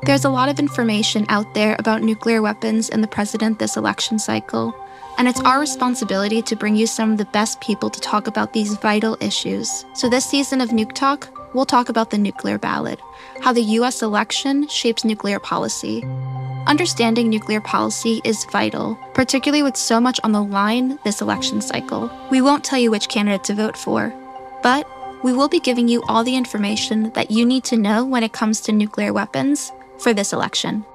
There's a lot of information out there about nuclear weapons and the president this election cycle, and it's our responsibility to bring you some of the best people to talk about these vital issues. So this season of NukeTalk, we'll talk about the nuclear ballot, how the US election shapes nuclear policy. Understanding nuclear policy is vital, particularly with so much on the line this election cycle. We won't tell you which candidate to vote for, but we will be giving you all the information that you need to know when it comes to nuclear weapons for this election.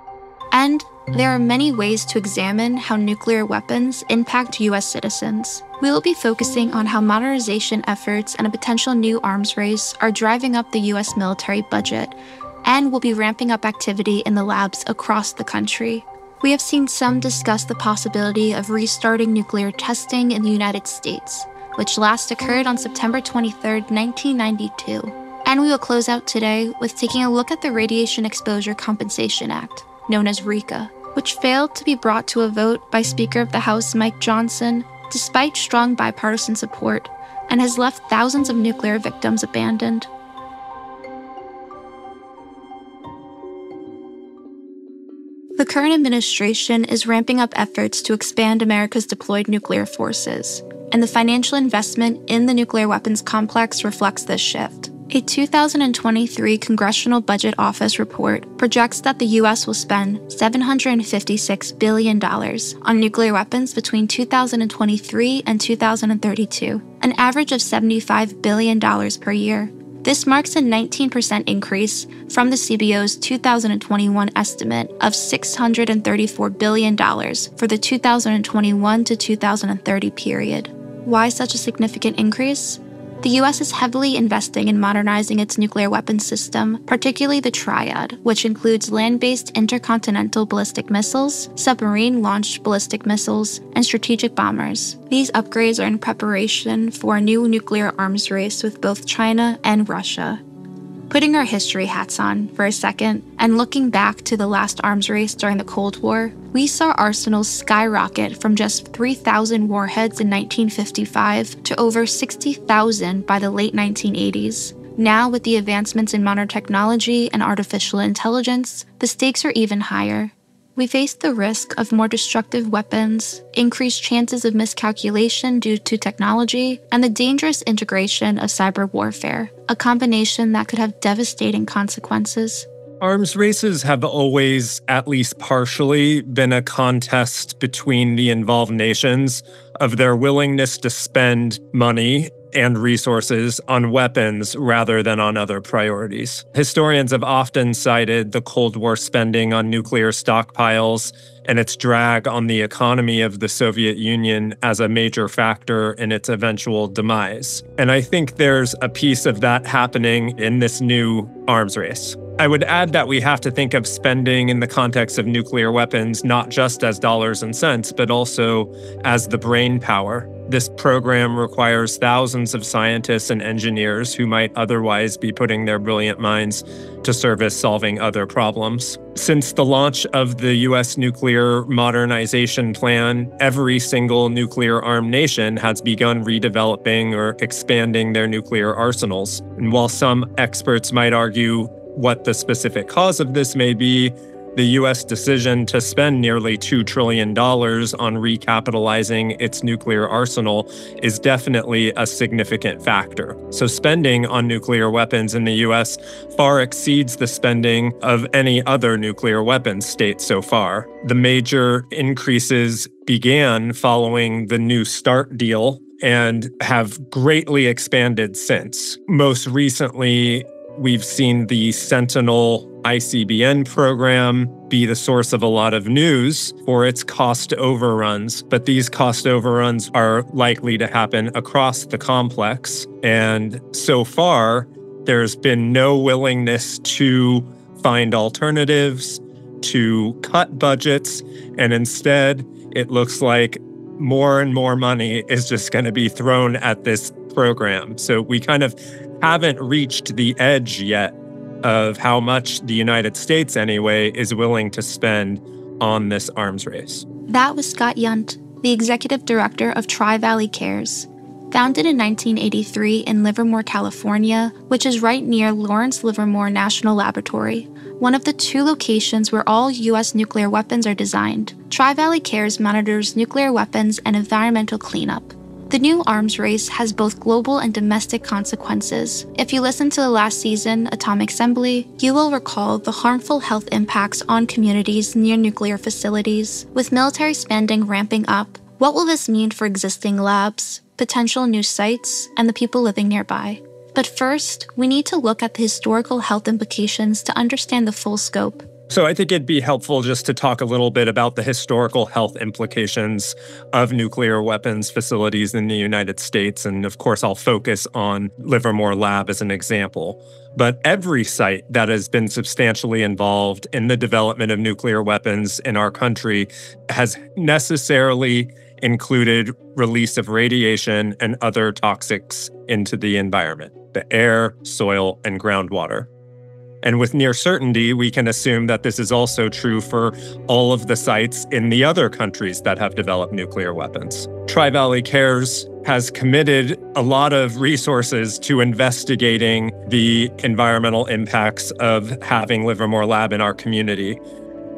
And there are many ways to examine how nuclear weapons impact US citizens. We will be focusing on how modernization efforts and a potential new arms race are driving up the US military budget, and we'll be ramping up activity in the labs across the country. We have seen some discuss the possibility of restarting nuclear testing in the United States, which last occurred on September 23, 1992. And we will close out today with taking a look at the Radiation Exposure Compensation Act, known as RECA, which failed to be brought to a vote by Speaker of the House Mike Johnson, despite strong bipartisan support, and has left thousands of nuclear victims abandoned. The current administration is ramping up efforts to expand America's deployed nuclear forces, and the financial investment in the nuclear weapons complex reflects this shift. A 2023 Congressional Budget Office report projects that the U.S. will spend $756 billion on nuclear weapons between 2023 and 2032, an average of $75 billion per year. This marks a 19% increase from the CBO's 2021 estimate of $634 billion for the 2021 to 2030 period. Why such a significant increase? The U.S. is heavily investing in modernizing its nuclear weapons system, particularly the Triad, which includes land-based intercontinental ballistic missiles, submarine-launched ballistic missiles, and strategic bombers. These upgrades are in preparation for a new nuclear arms race with both China and Russia. Putting our history hats on for a second and looking back to the last arms race during the Cold War, we saw arsenals skyrocket from just 3,000 warheads in 1955 to over 60,000 by the late 1980s. Now, with the advancements in modern technology and artificial intelligence, the stakes are even higher. We face the risk of more destructive weapons, increased chances of miscalculation due to technology, and the dangerous integration of cyber warfare, a combination that could have devastating consequences. Arms races have always, at least partially, been a contest between the involved nations of their willingness to spend money and resources on weapons rather than on other priorities. Historians have often cited the Cold War spending on nuclear stockpiles and its drag on the economy of the Soviet Union as a major factor in its eventual demise. And I think there's a piece of that happening in this new arms race. I would add that we have to think of spending in the context of nuclear weapons not just as dollars and cents, but also as the brain power. This program requires thousands of scientists and engineers who might otherwise be putting their brilliant minds to service solving other problems. Since the launch of the U.S. nuclear modernization plan, every single nuclear-armed nation has begun redeveloping or expanding their nuclear arsenals. And while some experts might argue what the specific cause of this may be, the U.S. decision to spend nearly $2 trillion on recapitalizing its nuclear arsenal is definitely a significant factor. So spending on nuclear weapons in the U.S. far exceeds the spending of any other nuclear weapons state so far. The major increases began following the New START deal and have greatly expanded since. Most recently, we've seen the Sentinel ICBM program be the source of a lot of news for its cost overruns, but these cost overruns are likely to happen across the complex. And so far, there's been no willingness to find alternatives, to cut budgets, and instead, it looks like more and more money is just going to be thrown at this program. So we kind of haven't reached the edge yet of how much the United States, anyway, is willing to spend on this arms race. That was Scott Yundt, the executive director of Tri-Valley Cares. Founded in 1983 in Livermore, California, which is right near Lawrence Livermore National Laboratory, one of the 2 locations where all U.S. nuclear weapons are designed, Tri-Valley Cares monitors nuclear weapons and environmental cleanup. The new arms race has both global and domestic consequences. If you listened to the last season, Atomic Assembly, you will recall the harmful health impacts on communities near nuclear facilities. With military spending ramping up, what will this mean for existing labs, potential new sites, and the people living nearby? But first, we need to look at the historical health implications to understand the full scope. So I think it'd be helpful just to talk a little bit about the historical health implications of nuclear weapons facilities in the United States. And of course, I'll focus on Livermore Lab as an example. But every site that has been substantially involved in the development of nuclear weapons in our country has necessarily included release of radiation and other toxics into the environment, the air, soil, and groundwater. And with near certainty, we can assume that this is also true for all of the sites in the other countries that have developed nuclear weapons. Tri-Valley Cares has committed a lot of resources to investigating the environmental impacts of having Livermore Lab in our community.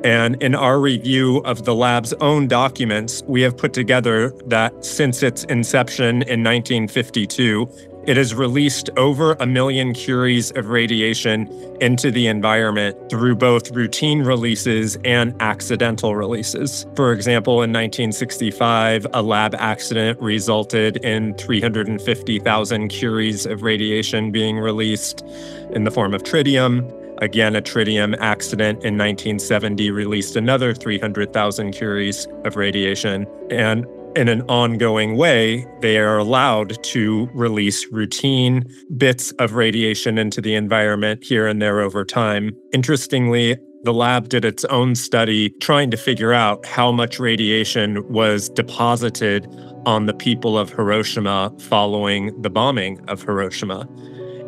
And in our review of the lab's own documents, we have put together that since its inception in 1952, it has released over 1 million curies of radiation into the environment through both routine releases and accidental releases. For example, in 1965, a lab accident resulted in 350,000 curies of radiation being released in the form of tritium. Again, a tritium accident in 1970 released another 300,000 curies of radiation. And in an ongoing way, they are allowed to release routine bits of radiation into the environment here and there over time. Interestingly, the lab did its own study trying to figure out how much radiation was deposited on the people of Hiroshima following the bombing of Hiroshima.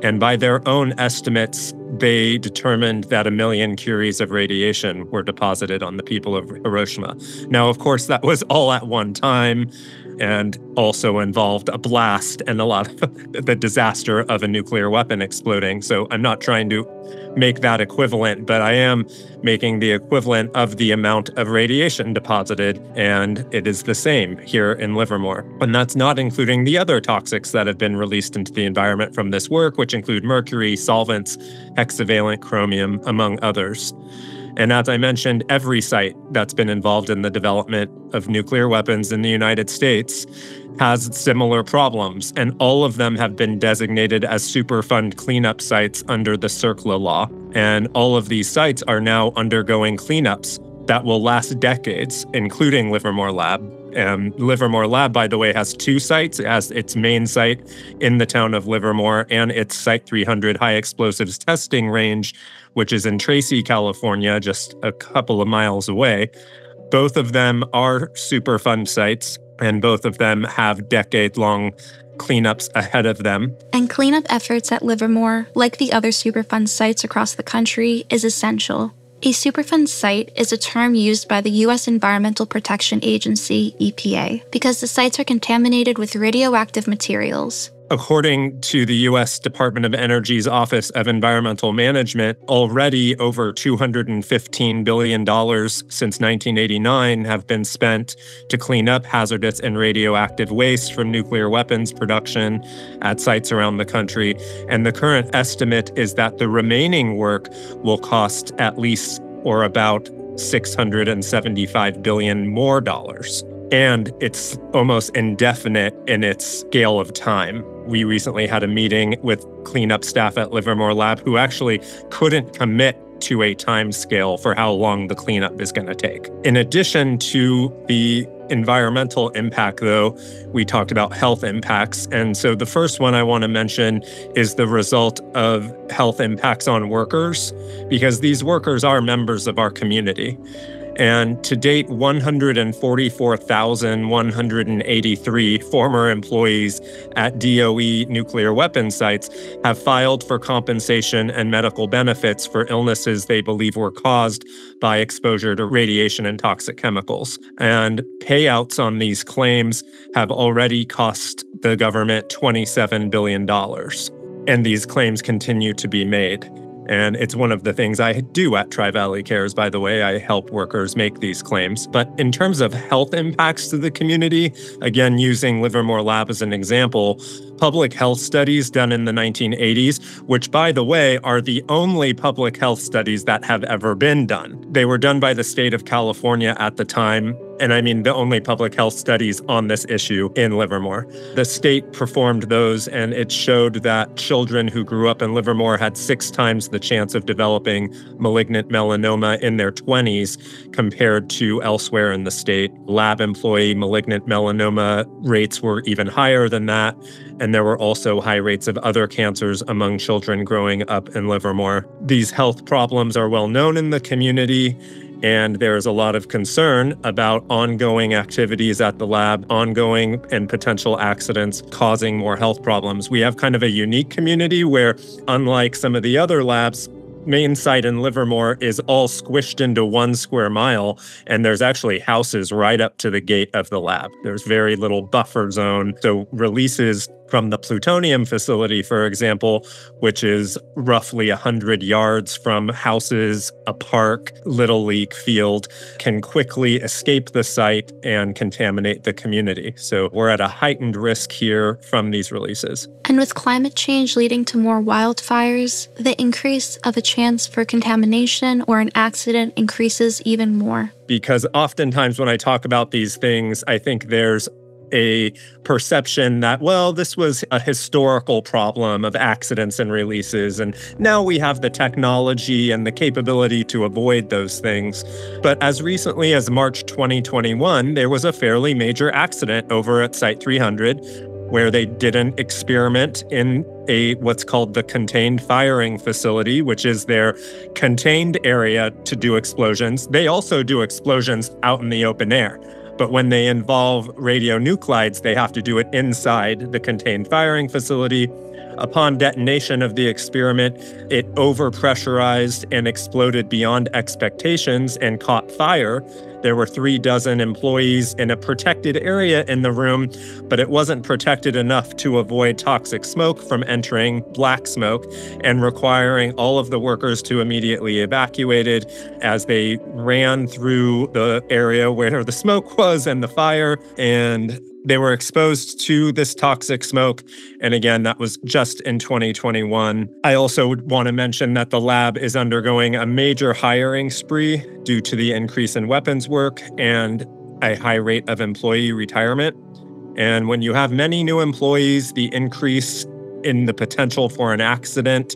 And by their own estimates, they determined that 1 million curies of radiation were deposited on the people of Hiroshima. Now, of course, that was all at one time and also involved a blast and a lot of the disaster of a nuclear weapon exploding. So I'm not trying to make that equivalent, but I am making the equivalent of the amount of radiation deposited, and it is the same here in Livermore. And that's not including the other toxics that have been released into the environment from this work, which include mercury, solvents, hexavalent chromium, among others. And as I mentioned, every site that's been involved in the development of nuclear weapons in the United States has similar problems, and all of them have been designated as Superfund cleanup sites under the CERCLA law. And all of these sites are now undergoing cleanups that will last decades, including Livermore Lab. Livermore Lab, by the way, has 2 sites. It has its main site in the town of Livermore and its Site 300 high explosives testing range, which is in Tracy, California, just a couple of miles away. Both of them are Superfund sites, and both of them have decade-long cleanups ahead of them. And cleanup efforts at Livermore, like the other Superfund sites across the country, is essential. A Superfund site is a term used by the U.S. Environmental Protection Agency, EPA, because the sites are contaminated with radioactive materials. According to the U.S. Department of Energy's Office of Environmental Management, already over $215 billion since 1989 have been spent to clean up hazardous and radioactive waste from nuclear weapons production at sites around the country. And the current estimate is that the remaining work will cost at least or about $675 billion more dollars. And it's almost indefinite in its scale of time. We recently had a meeting with cleanup staff at Livermore Lab who actually couldn't commit to a time scale for how long the cleanup is going to take. In addition to the environmental impact, though, we talked about health impacts. And so the first one I want to mention is the result of health impacts on workers, because these workers are members of our community. And to date, 144,183 former employees at DOE nuclear weapons sites have filed for compensation and medical benefits for illnesses they believe were caused by exposure to radiation and toxic chemicals. And payouts on these claims have already cost the government $27 billion. And these claims continue to be made. And it's one of the things I do at Tri-Valley Cares, by the way. I help workers make these claims. But in terms of health impacts to the community, again, using Livermore Lab as an example, public health studies done in the 1980s, which, by the way, are the only public health studies that have ever been done. They were done by the state of California at the time. And I mean, the only public health studies on this issue in Livermore. The state performed those, and it showed that children who grew up in Livermore had 6 times the chance of developing malignant melanoma in their 20s compared to elsewhere in the state. Lab employee malignant melanoma rates were even higher than that. And there were also high rates of other cancers among children growing up in Livermore. These health problems are well known in the community. And there's a lot of concern about ongoing activities at the lab, ongoing and potential accidents causing more health problems. We have kind of a unique community where, unlike some of the other labs, main site in Livermore is all squished into 1 square mile, and there's actually houses right up to the gate of the lab. There's very little buffer zone. So releases from the plutonium facility, for example, which is roughly 100 yards from houses, a park, Little League field, can quickly escape the site and contaminate the community. So we're at a heightened risk here from these releases. And with climate change leading to more wildfires, the increase of a chance for contamination or an accident increases even more. Because oftentimes when I talk about these things, I think there's a perception that, well, this was a historical problem of accidents and releases, and now we have the technology and the capability to avoid those things. But as recently as March 2021, there was a fairly major accident over at Site 300 where they did an experiment in what's called the contained firing facility, which is their contained area to do explosions. They also do explosions out in the open air. But when they involve radionuclides, they have to do it inside the contained firing facility. Upon detonation of the experiment, it overpressurized and exploded beyond expectations and caught fire. There were 36 employees in a protected area in the room, but it wasn't protected enough to avoid toxic smoke from entering black smoke and requiring all of the workers to immediately evacuated as they ran through the area where the smoke was and the fire, and they were exposed to this toxic smoke. And again, that was just in 2021. I also would want to mention that the lab is undergoing a major hiring spree due to the increase in weapons work and a high rate of employee retirement. And when you have many new employees, the increase in the potential for an accident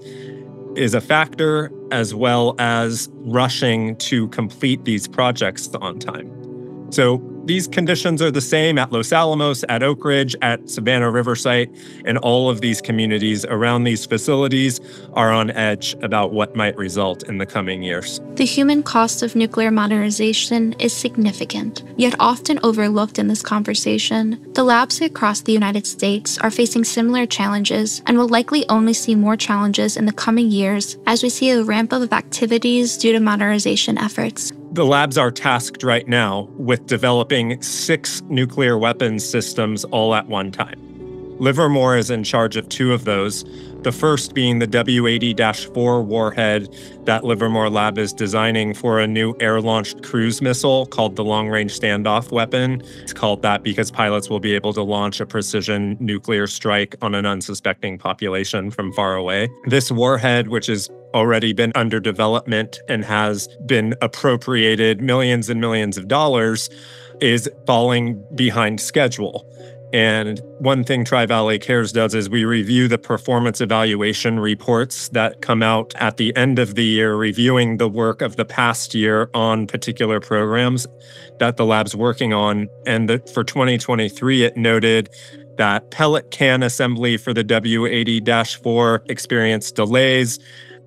is a factor, as well as rushing to complete these projects on time. So these conditions are the same at Los Alamos, at Oak Ridge, at Savannah River Site, and all of these communities around these facilities are on edge about what might result in the coming years. The human cost of nuclear modernization is significant, yet often overlooked in this conversation. The labs across the United States are facing similar challenges and will likely only see more challenges in the coming years as we see a ramp up of activities due to modernization efforts. The labs are tasked right now with developing 6 nuclear weapons systems all at one time. Livermore is in charge of 2 of those, the first being the W-80-4 warhead that Livermore Lab is designing for a new air-launched cruise missile called the Long-Range Standoff Weapon. It's called that because pilots will be able to launch a precision nuclear strike on an unsuspecting population from far away. This warhead, which has already been under development and has been appropriated millions and millions of dollars, is falling behind schedule. And one thing Tri-Valley Cares does is we review the performance evaluation reports that come out at the end of the year, reviewing the work of the past year on particular programs that the lab's working on. And for 2023, it noted that pellet can assembly for the W-80-4 experienced delays,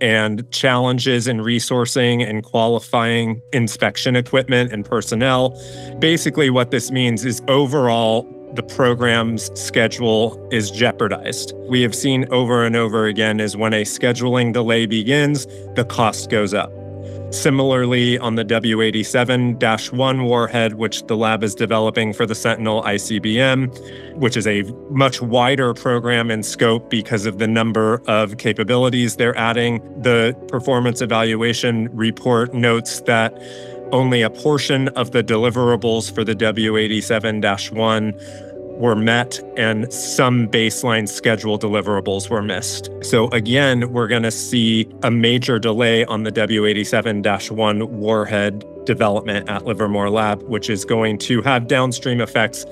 and challenges in resourcing and qualifying inspection equipment and personnel. Basically, what this means is overall, the program's schedule is jeopardized. We have seen over and over again is when a scheduling delay begins, the cost goes up. Similarly, on the W87-1 warhead, which the lab is developing for the Sentinel ICBM, which is a much wider program in scope because of the number of capabilities they're adding, the performance evaluation report notes that only a portion of the deliverables for the W87-1 were met, and some baseline schedule deliverables were missed. So again, we're going to see a major delay on the W87-1 warhead development at Livermore Lab, which is going to have downstream effects,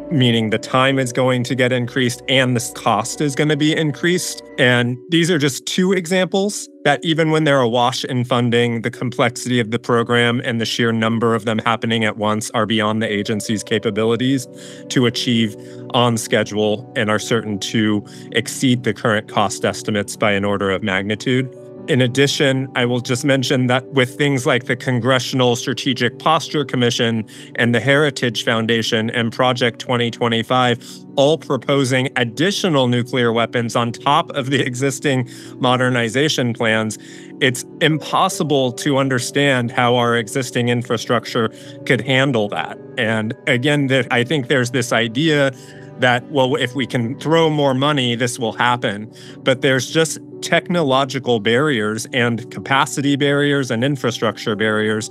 meaning the time is going to get increased and the cost is going to be increased. And these are just two examples that even when they're awash in funding, the complexity of the program and the sheer number of them happening at once are beyond the agency's capabilities to achieve on schedule and are certain to exceed the current cost estimates by an order of magnitude. In addition, I will just mention that with things like the Congressional Strategic Posture Commission and the Heritage Foundation and Project 2025, all proposing additional nuclear weapons on top of the existing modernization plans, it's impossible to understand how our existing infrastructure could handle that. And again, I think there's this idea that, well, if we can throw more money, this will happen. But there's just technological barriers and capacity barriers and infrastructure barriers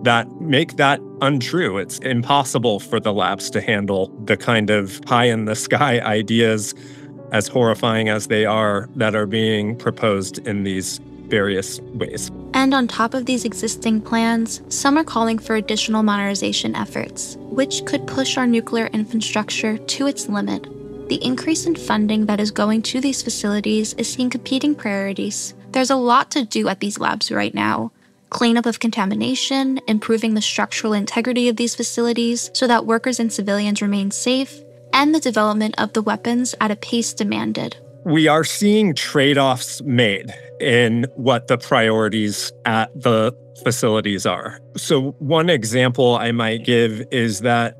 that make that untrue. It's impossible for the labs to handle the kind of pie-in-the-sky ideas, as horrifying as they are, that are being proposed in these various ways. And on top of these existing plans, some are calling for additional modernization efforts, which could push our nuclear infrastructure to its limit. The increase in funding that is going to these facilities is seeing competing priorities. There's a lot to do at these labs right now. Cleanup of contamination, improving the structural integrity of these facilities so that workers and civilians remain safe, and the development of the weapons at a pace demanded. We are seeing trade-offs made in what the priorities at the facilities are. So one example I might give is that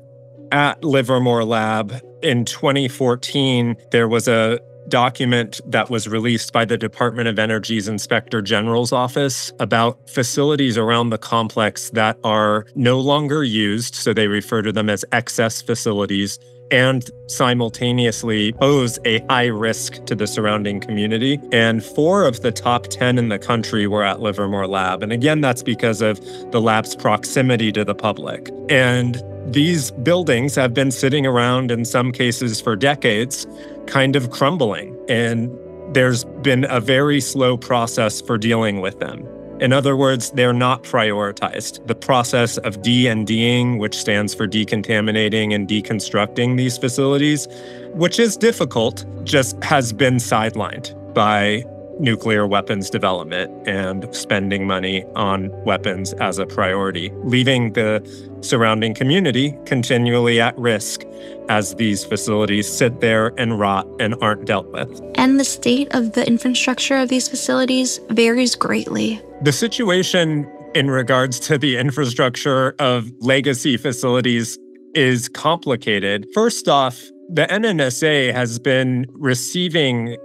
at Livermore Lab in 2014, there was a document that was released by the Department of Energy's Inspector General's office about facilities around the complex that are no longer used, so they refer to them as excess facilities, and simultaneously pose a high risk to the surrounding community. And 4 of the top 10 in the country were at Livermore Lab. And again, that's because of the lab's proximity to the public. And these buildings have been sitting around, in some cases for decades, kind of crumbling. And there's been a very slow process for dealing with them. In other words, they're not prioritized. The process of D&Ding, which stands for decontaminating and deconstructing these facilities, which is difficult, just has been sidelined by nuclear weapons development and spending money on weapons as a priority, leaving the surrounding community continually at risk as these facilities sit there and rot and aren't dealt with. And the state of the infrastructure of these facilities varies greatly. The situation in regards to the infrastructure of legacy facilities is complicated. First off, the NNSA has been receiving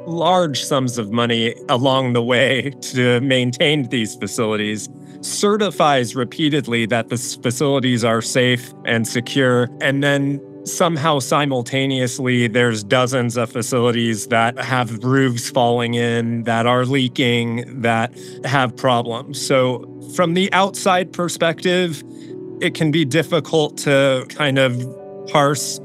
large sums of money along the way to maintain these facilities, certifies repeatedly that the facilities are safe and secure, and then somehow simultaneously there's dozens of facilities that have roofs falling in, that are leaking, that have problems. So from the outside perspective, it can be difficult to kind of parse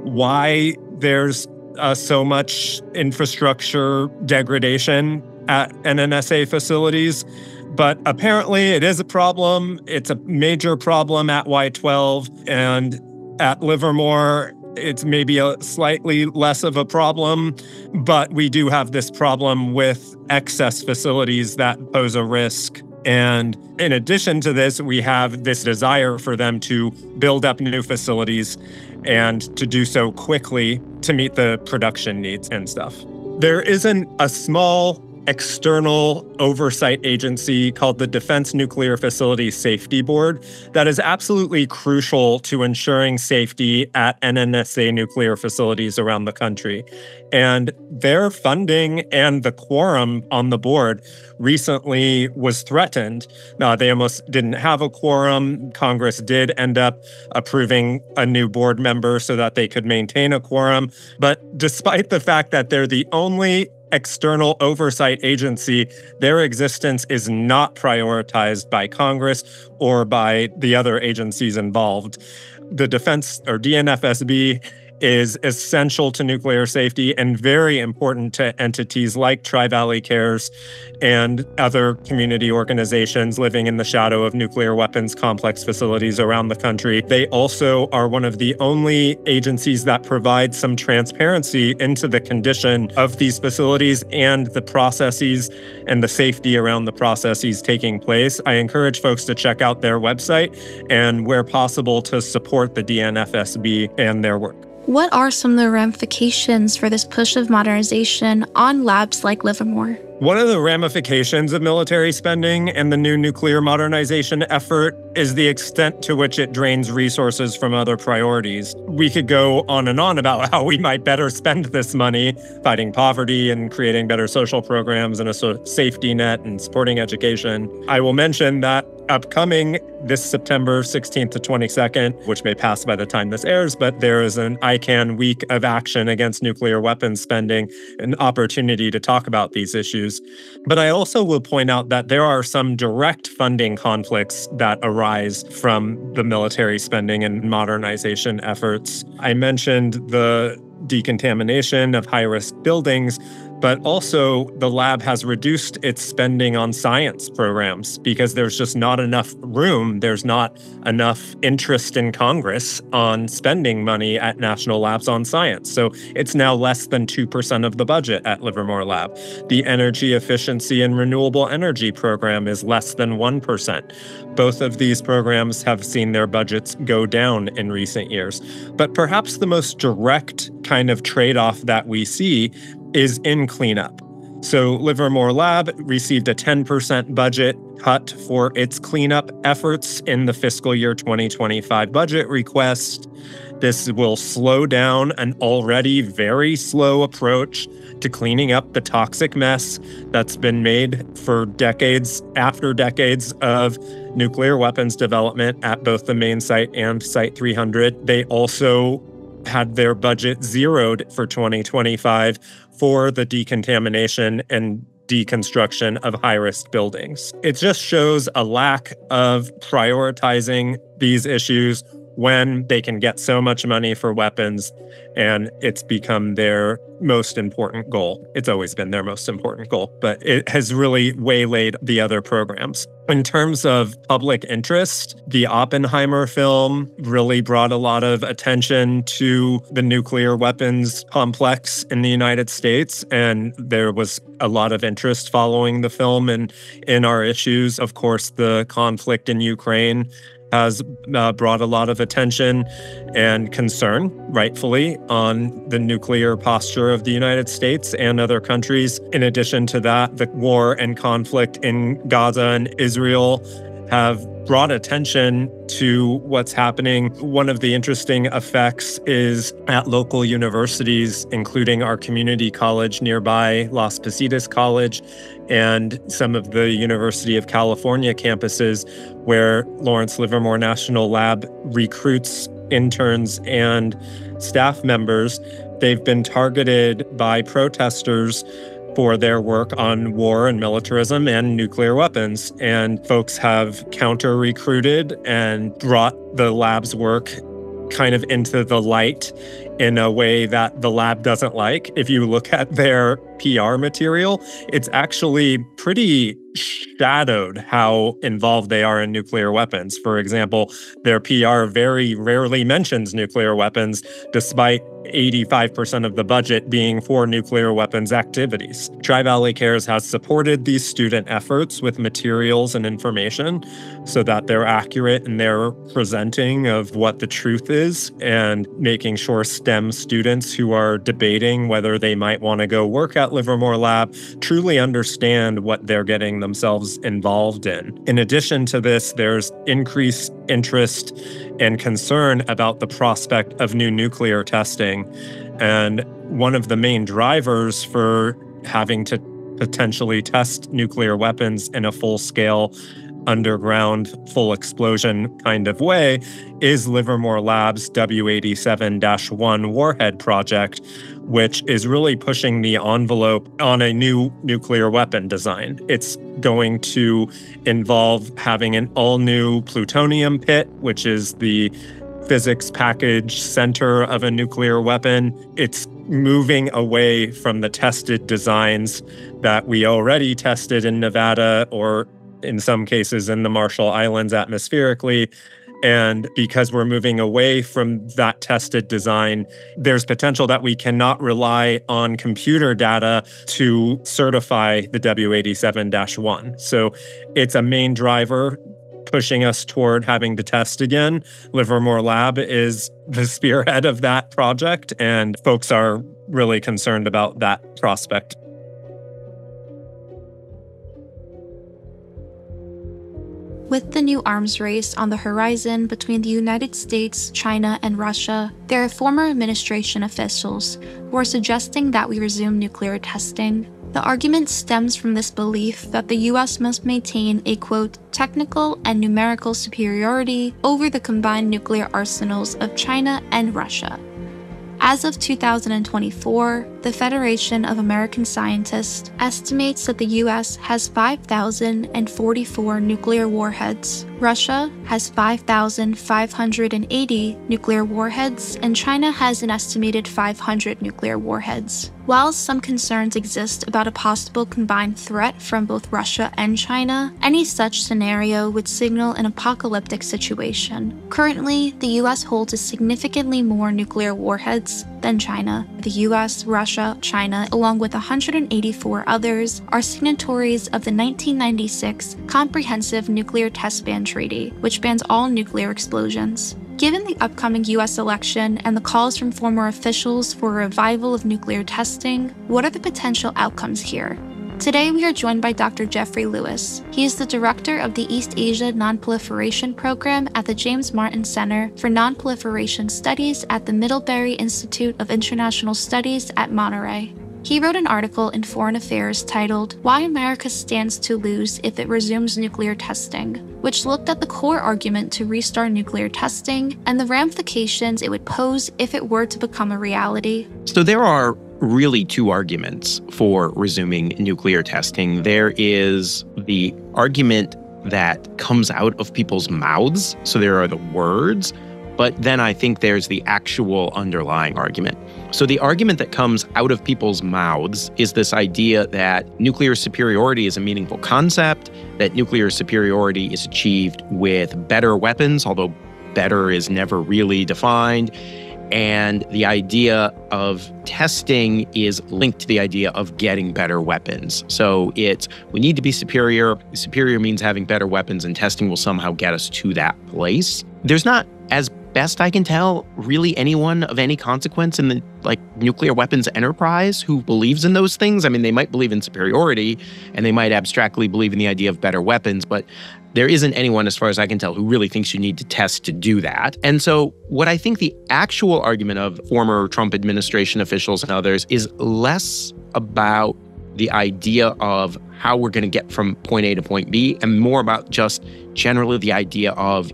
why there's so much infrastructure degradation at NNSA facilities. But apparently it is a problem. It's a major problem at Y-12. And at Livermore, it's maybe a slightly less of a problem. But we do have this problem with excess facilities that pose a risk. And in addition to this, we have this desire for them to build up new facilities and to do so quickly to meet the production needs and stuff. There isn't a small external oversight agency called the Defense Nuclear Facility Safety Board that is absolutely crucial to ensuring safety at NNSA nuclear facilities around the country. And their funding and the quorum on the board recently was threatened. They almost didn't have a quorum. Congress did end up approving a new board member so that they could maintain a quorum. But despite the fact that they're the only external oversight agency, their existence is not prioritized by Congress or by the other agencies involved. The Defense, or DNFSB, is essential to nuclear safety and very important to entities like Tri-Valley Cares and other community organizations living in the shadow of nuclear weapons complex facilities around the country. They also are one of the only agencies that provide some transparency into the condition of these facilities and the processes and the safety around the processes taking place. I encourage folks to check out their website and, where possible, to support the DNFSB and their work. What are some of the ramifications for this push of modernization on labs like Livermore? One of the ramifications of military spending and the new nuclear modernization effort is the extent to which it drains resources from other priorities. We could go on and on about how we might better spend this money fighting poverty and creating better social programs and a safety net and supporting education. I will mention that upcoming this September 16th to 22nd, which may pass by the time this airs, but there is an ICANN week of action against nuclear weapons spending, an opportunity to talk about these issues. But I also will point out that there are some direct funding conflicts that arise from the military spending and modernization efforts. I mentioned the decontamination of high-risk buildings, but also the lab has reduced its spending on science programs because there's just not enough room. There's not enough interest in Congress on spending money at national labs on science. So it's now less than 2% of the budget at Livermore Lab. The energy efficiency and renewable energy program is less than 1%. Both of these programs have seen their budgets go down in recent years. But perhaps the most direct kind of trade-off that we see is in cleanup. So Livermore Lab received a 10% budget cut for its cleanup efforts in the fiscal year 2025 budget request. This will slow down an already very slow approach to cleaning up the toxic mess that's been made for decades after decades of nuclear weapons development at both the main site and Site 300. They also had their budget zeroed for 2025 for the decontamination and deconstruction of high-risk buildings. It just shows a lack of prioritizing these issues when they can get so much money for weapons, and it's become their most important goal. It's always been their most important goal, but it has really waylaid the other programs. In terms of public interest, the Oppenheimer film really brought a lot of attention to the nuclear weapons complex in the United States, and there was a lot of interest following the film and in our issues. Of course, the conflict in Ukraine has brought a lot of attention and concern, rightfully, on the nuclear posture of the United States and other countries. In addition to that, the war and conflict in Gaza and Israel have brought attention to what's happening. One of the interesting effects is at local universities, including our community college nearby, Las Positas College, and some of the University of California campuses, where Lawrence Livermore National Lab recruits interns and staff members. They've been targeted by protesters for their work on war and militarism and nuclear weapons. And folks have counter-recruited and brought the lab's work kind of into the light in a way that the lab doesn't like. If you look at their PR material, it's actually pretty shadowed how involved they are in nuclear weapons. For example, their PR very rarely mentions nuclear weapons, despite 85% of the budget being for nuclear weapons activities. Tri-Valley Cares has supported these student efforts with materials and information so that they're accurate in their presenting of what the truth is, and making sure STEM students who are debating whether they might want to go work at Livermore Lab truly understand what they're getting themselves involved in. In addition to this, there's increased interest and concern about the prospect of new nuclear testing. And one of the main drivers for having to potentially test nuclear weapons in a full-scale, underground, full explosion kind of way is Livermore Lab's W87-1 warhead project, which is really pushing the envelope on a new nuclear weapon design. It's going to involve having an all-new plutonium pit, which is the physics package center of a nuclear weapon. It's moving away from the tested designs that we already tested in Nevada, or in some cases in the Marshall Islands atmospherically. And because we're moving away from that tested design, there's potential that we cannot rely on computer data to certify the W87-1. So it's a main driver pushing us toward having to test again. Livermore Lab is the spearhead of that project, and folks are really concerned about that prospect. With the new arms race on the horizon between the United States, China, and Russia, there are former administration officials who are suggesting that we resume nuclear testing. The argument stems from this belief that the US must maintain a, quote, technical and numerical superiority over the combined nuclear arsenals of China and Russia. As of 2024, the Federation of American Scientists estimates that the US has 5,044 nuclear warheads, Russia has 5,580 nuclear warheads, and China has an estimated 500 nuclear warheads. While some concerns exist about a possible combined threat from both Russia and China, any such scenario would signal an apocalyptic situation. Currently, the US holds significantly more nuclear warheads than China. The US, Russia, China, along with 184 others, are signatories of the 1996 Comprehensive Nuclear Test Ban Treaty, which bans all nuclear explosions. Given the upcoming US election and the calls from former officials for a revival of nuclear testing, what are the potential outcomes here? Today, we are joined by Dr. Jeffrey Lewis. He is the director of the East Asia Nonproliferation Program at the James Martin Center for Nonproliferation Studies at the Middlebury Institute of International Studies at Monterey. He wrote an article in Foreign Affairs titled, "Why America Stands to Lose If It Resumes Nuclear Testing," which looked at the core argument to restart nuclear testing and the ramifications it would pose if it were to become a reality. So there are really two arguments for resuming nuclear testing. There is the argument that comes out of people's mouths, so there are the words, but then I think there's the actual underlying argument. So the argument that comes out of people's mouths is this idea that nuclear superiority is a meaningful concept, that nuclear superiority is achieved with better weapons, although better is never really defined. And the idea of testing is linked to the idea of getting better weapons. So we need to be superior. Superior means having better weapons, and testing will somehow get us to that place. There's not, as best I can tell, really anyone of any consequence in the nuclear weapons enterprise who believes in those things. I mean, they might believe in superiority and they might abstractly believe in the idea of better weapons, but there isn't anyone, as far as I can tell, who really thinks you need to test to do that. And so what I think the actual argument of former Trump administration officials and others is less about the idea of how we're going to get from point A to point B, and more about just generally the idea of,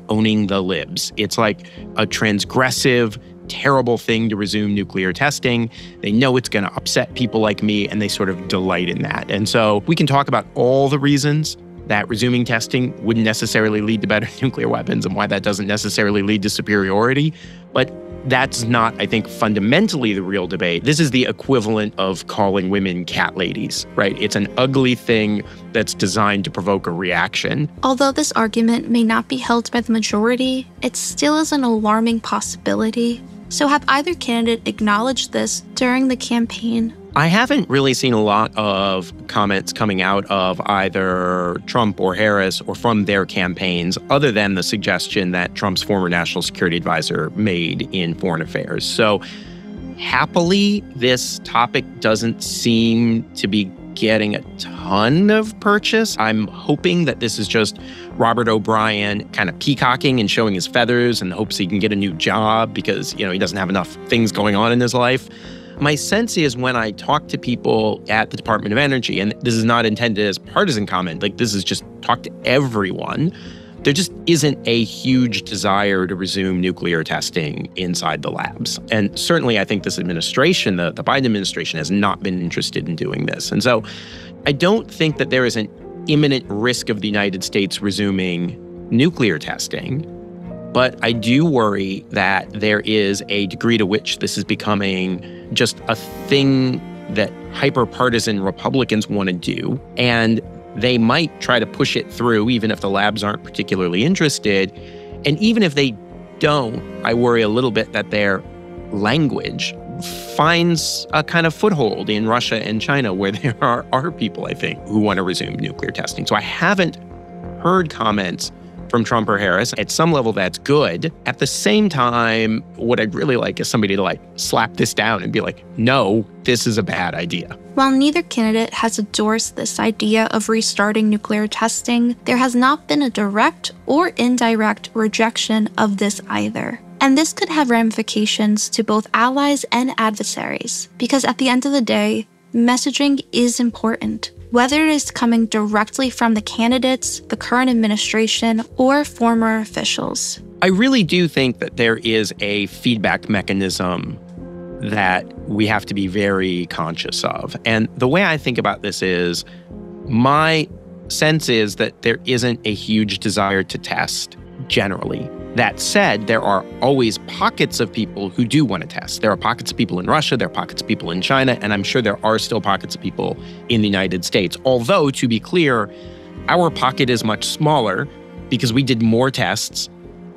owning the libs. It's like a transgressive, terrible thing to resume nuclear testing. They know it's going to upset people like me, and they sort of delight in that. And so we can talk about all the reasons that resuming testing wouldn't necessarily lead to better nuclear weapons and why that doesn't necessarily lead to superiority. But that's not, I think, fundamentally the real debate. This is the equivalent of calling women cat ladies, right? It's an ugly thing that's designed to provoke a reaction. Although this argument may not be held by the majority, it still is an alarming possibility. So have either candidate acknowledged this during the campaign? I haven't really seen a lot of comments coming out of either Trump or Harris or from their campaigns, other than the suggestion that Trump's former national security advisor made in Foreign Affairs. So happily, this topic doesn't seem to be getting a ton of purchase. I'm hoping that this is just Robert O'Brien kind of peacocking and showing his feathers in hopes he can get a new job because, he doesn't have enough things going on in his life. My sense is when I talk to people at the Department of Energy, and this is not intended as partisan comment, like this is just talk to everyone, there just isn't a huge desire to resume nuclear testing inside the labs. And certainly I think this administration, the Biden administration, has not been interested in doing this. And so I don't think that there is an imminent risk of the United States resuming nuclear testing. But I do worry that there is a degree to which this is becoming just a thing that hyper-partisan Republicans want to do. And they might try to push it through, even if the labs aren't particularly interested. And even if they don't, I worry a little bit that their language finds a kind of foothold in Russia and China, where there are people, I think, who want to resume nuclear testing. So I haven't heard comments from Trump or Harris. At some level, that's good. At the same time, what I'd really like is somebody to slap this down and be like, no, this is a bad idea. While neither candidate has endorsed this idea of restarting nuclear testing, there has not been a direct or indirect rejection of this either. And this could have ramifications to both allies and adversaries, because at the end of the day, messaging is important. Whether it is coming directly from the candidates, the current administration, or former officials. I really do think that there is a feedback mechanism that we have to be very conscious of. And the way I think about this is, my sense is that there isn't a huge desire to test generally. That said, there are always pockets of people who do want to test. There are pockets of people in Russia, there are pockets of people in China, and I'm sure there are still pockets of people in the United States. Although, to be clear, our pocket is much smaller because we did more tests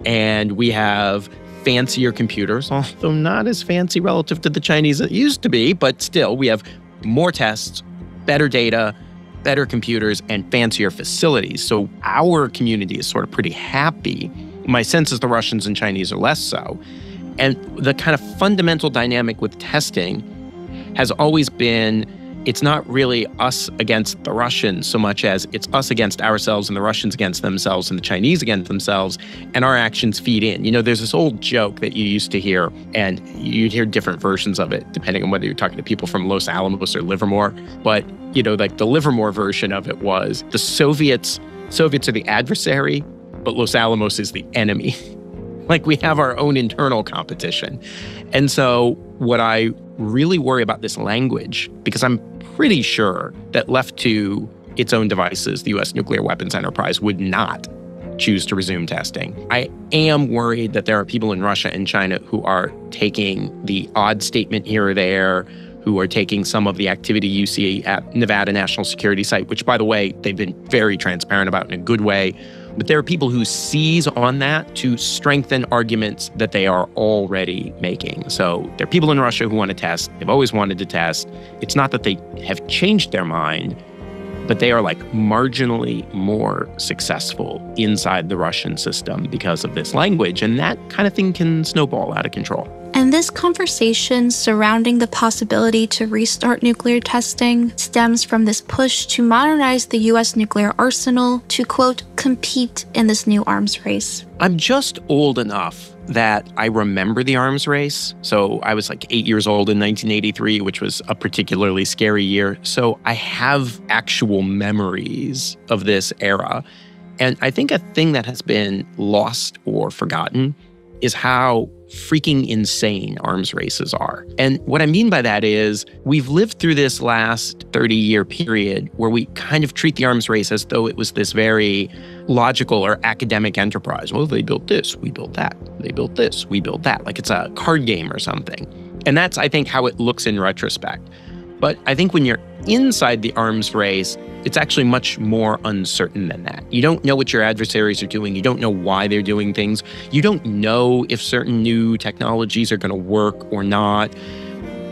and we have fancier computers, although not as fancy relative to the Chinese it used to be, but still, we have more tests, better data, better computers, and fancier facilities. So our community is sort of pretty happy. My sense is the Russians and Chinese are less so. And the kind of fundamental dynamic with testing has always been, it's not really us against the Russians so much as it's us against ourselves and the Russians against themselves and the Chinese against themselves, and our actions feed in. There's this old joke that you used to hear, and you'd hear different versions of it depending on whether you're talking to people from Los Alamos or Livermore. But, the Livermore version of it was the Soviets are the adversary, but Los Alamos is the enemy. We have our own internal competition. And so what I really worry about this language, because I'm pretty sure that left to its own devices, the U.S. nuclear weapons enterprise would not choose to resume testing. I am worried that there are people in Russia and China who are taking the odd statement here or there, who are taking some of the activity you see at Nevada National Security Site, which, by the way, they've been very transparent about in a good way. But there are people who seize on that to strengthen arguments that they are already making. So there are people in Russia who want to test. They've always wanted to test. It's not that they have changed their mind, but they are marginally more successful inside the Russian system because of this language. And that kind of thing can snowball out of control. And this conversation surrounding the possibility to restart nuclear testing stems from this push to modernize the U.S. nuclear arsenal to, quote, compete in this new arms race. I'm just old enough that I remember the arms race. So I was 8 years old in 1983, which was a particularly scary year. So I have actual memories of this era. And I think a thing that has been lost or forgotten is how freaking insane arms races are. And what I mean by that is we've lived through this last 30-year period where we kind of treat the arms race as though it was this very logical or academic enterprise. Well, they built this, we built that. They built this, we built that. Like it's a card game or something. And that's, I think, how it looks in retrospect. But I think when you're inside the arms race, it's actually much more uncertain than that. You don't know what your adversaries are doing. You don't know why they're doing things. You don't know if certain new technologies are going to work or not.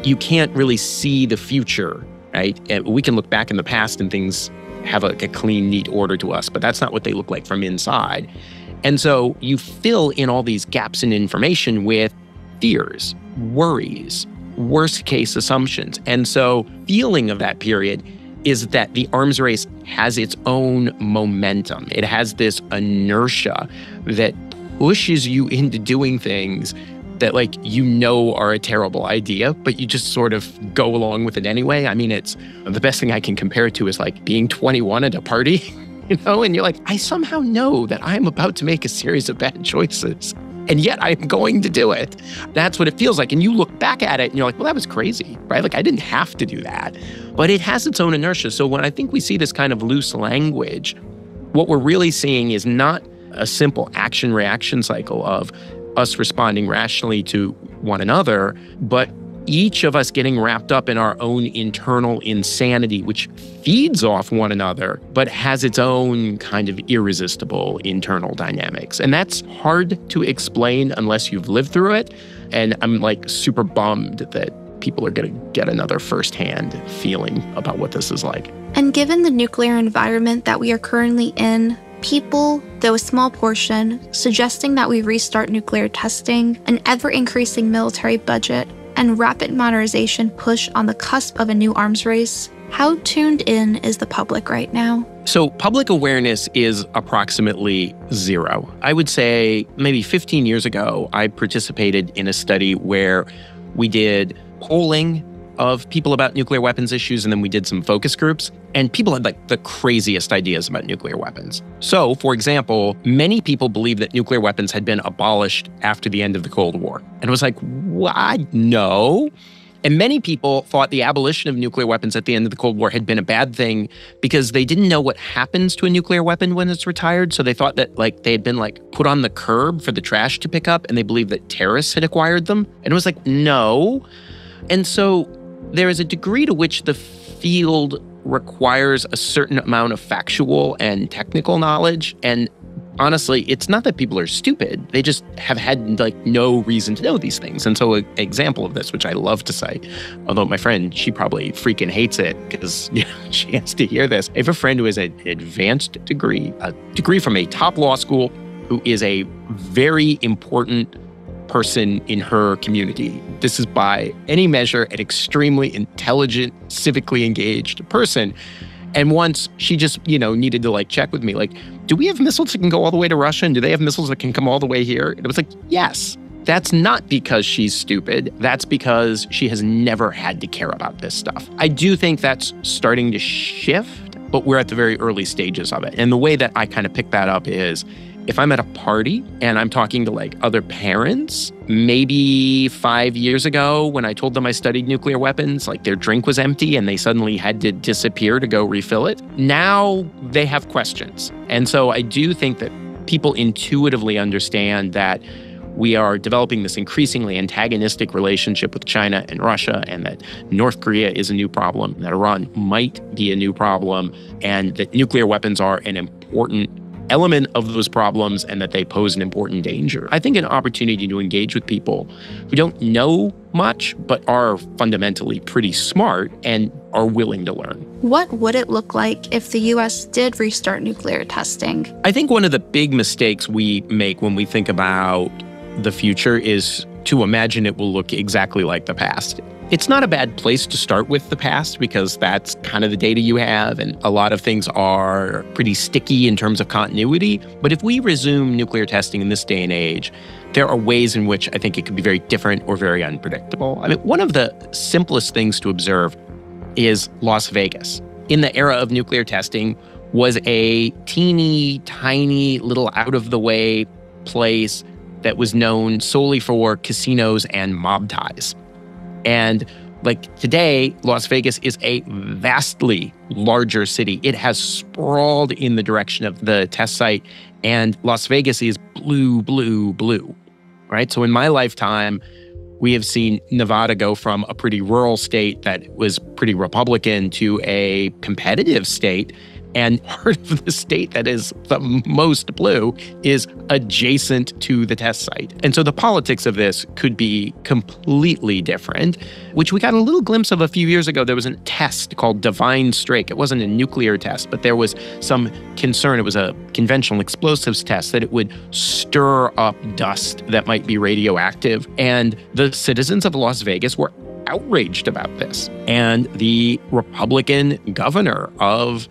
You can't really see the future, right? And we can look back in the past and things have a clean, neat order to us, but that's not what they look like from inside. And so you fill in all these gaps in information with fears, worries, worst case assumptions. And so feeling of that period is that the arms race has its own momentum. It has this inertia that pushes you into doing things that are a terrible idea, but you just sort of go along with it anyway. I mean, it's the best thing I can compare it to is like being 21 at a party, and you're like, I somehow know that I'm about to make a series of bad choices, and yet I'm going to do it. That's what it feels like. And you look back at it and you're like, well, that was crazy, right? Like I didn't have to do that, but it has its own inertia. So when I think we see this kind of loose language, what we're really seeing is not a simple action-reaction cycle of us responding rationally to one another, but each of us getting wrapped up in our own internal insanity, which feeds off one another, but has its own kind of irresistible internal dynamics. And that's hard to explain unless you've lived through it. And I'm super bummed that people are going to get another firsthand feeling about what this is like. And given the nuclear environment that we are currently in, people, though a small portion, suggesting that we restart nuclear testing, an ever-increasing military budget, and rapid modernization push on the cusp of a new arms race, how tuned in is the public right now? So public awareness is approximately zero. I would say maybe 15 years ago, I participated in a study where we did polling of people about nuclear weapons issues, and then we did some focus groups, and people had the craziest ideas about nuclear weapons. So, for example, many people believed that nuclear weapons had been abolished after the end of the Cold War. And it was like, what? No. And many people thought the abolition of nuclear weapons at the end of the Cold War had been a bad thing because they didn't know what happens to a nuclear weapon when it's retired. So they thought that they had been put on the curb for the trash to pick up, and they believed that terrorists had acquired them. And it was like, no. And so there is a degree to which the field requires a certain amount of factual and technical knowledge. And honestly, it's not that people are stupid. They just have had no reason to know these things. And so an example of this, which I love to cite, although my friend, she probably freaking hates it because she has to hear this. I have a friend who has an advanced degree, a degree from a top law school, who is a very important person in her community. This is by any measure an extremely intelligent, civically engaged person. And once she just, needed to check with me, do we have missiles that can go all the way to Russia? And do they have missiles that can come all the way here? And it was yes. That's not because she's stupid. That's because she has never had to care about this stuff. I do think that's starting to shift, but we're at the very early stages of it. And the way that I kind of pick that up is if I'm at a party and I'm talking to other parents, maybe 5 years ago when I told them I studied nuclear weapons, their drink was empty and they suddenly had to disappear to go refill it. Now they have questions. And so I do think that people intuitively understand that we are developing this increasingly antagonistic relationship with China and Russia, and that North Korea is a new problem, that Iran might be a new problem, and that nuclear weapons are an important element of those problems and that they pose an important danger. I think an opportunity to engage with people who don't know much but are fundamentally pretty smart and are willing to learn. What would it look like if the U.S. did restart nuclear testing? I think one of the big mistakes we make when we think about the future is to imagine it will look exactly like the past. It's not a bad place to start with the past because that's kind of the data you have, and a lot of things are pretty sticky in terms of continuity. But if we resume nuclear testing in this day and age, there are ways in which I think it could be very different or very unpredictable. I mean, one of the simplest things to observe is Las Vegas. In the era of nuclear testing, was a teeny tiny little out-of-the-way place that was known solely for casinos and mob ties. And today, Las Vegas is a vastly larger city. It has sprawled in the direction of the test site, and Las Vegas is blue, blue, blue, right? So in my lifetime, We have seen Nevada go from a pretty rural state that was pretty Republican to a competitive state. And part of the state that is the most blue is adjacent to the test site. And so the politics of this could be completely different, which we got a little glimpse of a few years ago. There was a test called Divine Strike. It wasn't a nuclear test, but there was some concern. It was a conventional explosives test that it would stir up dust that might be radioactive. And the citizens of Las Vegas were outraged about this. And the Republican governor of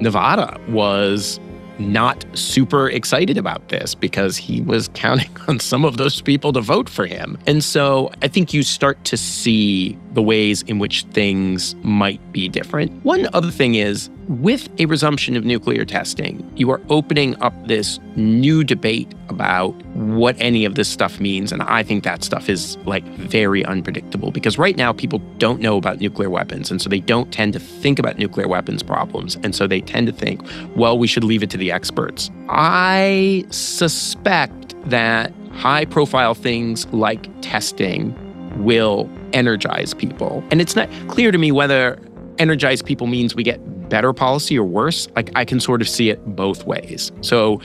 Nevada was not super excited about this because he was counting on some of those people to vote for him. And so I think you start to see the ways in which things might be different. One other thing is, with a resumption of nuclear testing, you are opening up this new debate about what any of this stuff means. And I think that stuff is very unpredictable because right now people don't know about nuclear weapons. And so they don't tend to think about nuclear weapons problems. And so they tend to think, well, we should leave it to the experts. I suspect that high-profile things like testing will energize people. And it's not clear to me whether energize people means we get better policy or worse. I can sort of see it both ways. So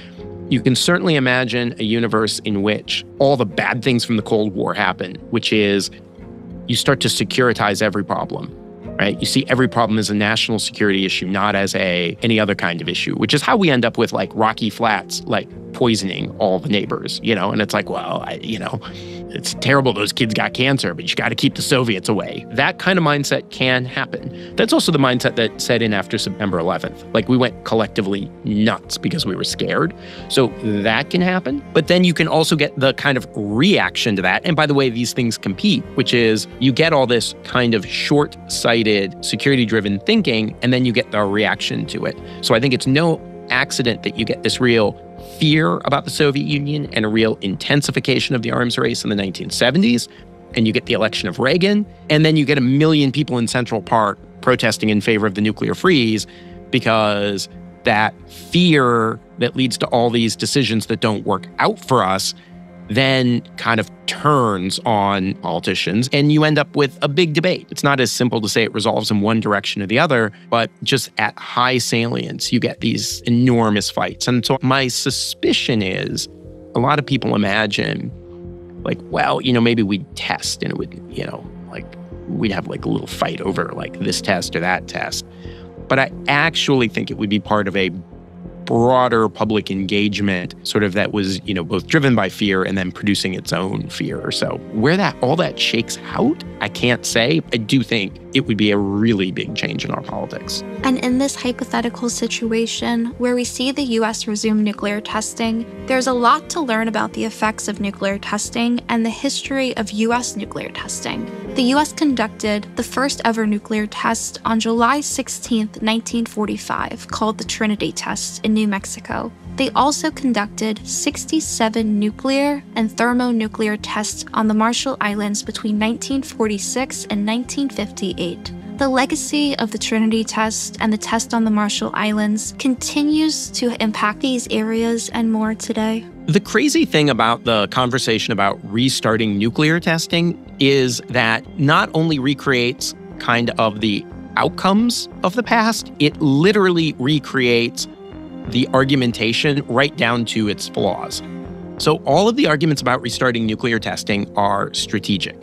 you can certainly imagine a universe in which all the bad things from the Cold War happen, which is you start to securitize every problem, right? You see every problem as a national security issue, not as any other kind of issue, which is how we end up with Rocky Flats, poisoning all the neighbors, and it's it's terrible those kids got cancer, but you got to keep the Soviets away. That kind of mindset can happen. That's also the mindset that set in after September 11th. We went collectively nuts because we were scared. So that can happen. But then you can also get the kind of reaction to that. And by the way, these things compete, which is you get all this kind of short-sighted, security-driven thinking, and then you get the reaction to it. So I think it's no accident that you get this real fear about the Soviet Union and a real intensification of the arms race in the 1970s, and you get the election of Reagan, and then you get 1 million people in Central Park protesting in favor of the nuclear freeze because that fear that leads to all these decisions that don't work out for us then kind of turns on politicians, and you end up with a big debate. It's not as simple to say it resolves in one direction or the other, but just at high salience, you get these enormous fights. And so my suspicion is a lot of people imagine, maybe we'd test and it would, we'd have a little fight over this test or that test. But I actually think it would be part of a broader public engagement, sort of that was, both driven by fear and then producing its own fear. So where all that shakes out, I can't say. I do think it would be a really big change in our politics. And in this hypothetical situation, where we see the U.S. resume nuclear testing, there's a lot to learn about the effects of nuclear testing and the history of U.S. nuclear testing. The U.S. conducted the first ever nuclear test on July 16, 1945, called the Trinity Test in New Mexico. They also conducted 67 nuclear and thermonuclear tests on the Marshall Islands between 1946 and 1958. The legacy of the Trinity Test and the test on the Marshall Islands continues to impact these areas and more today. The crazy thing about the conversation about restarting nuclear testing is that not only recreates kind of the outcomes of the past, it literally recreates the argumentation right down to its flaws. So all of the arguments about restarting nuclear testing are strategic.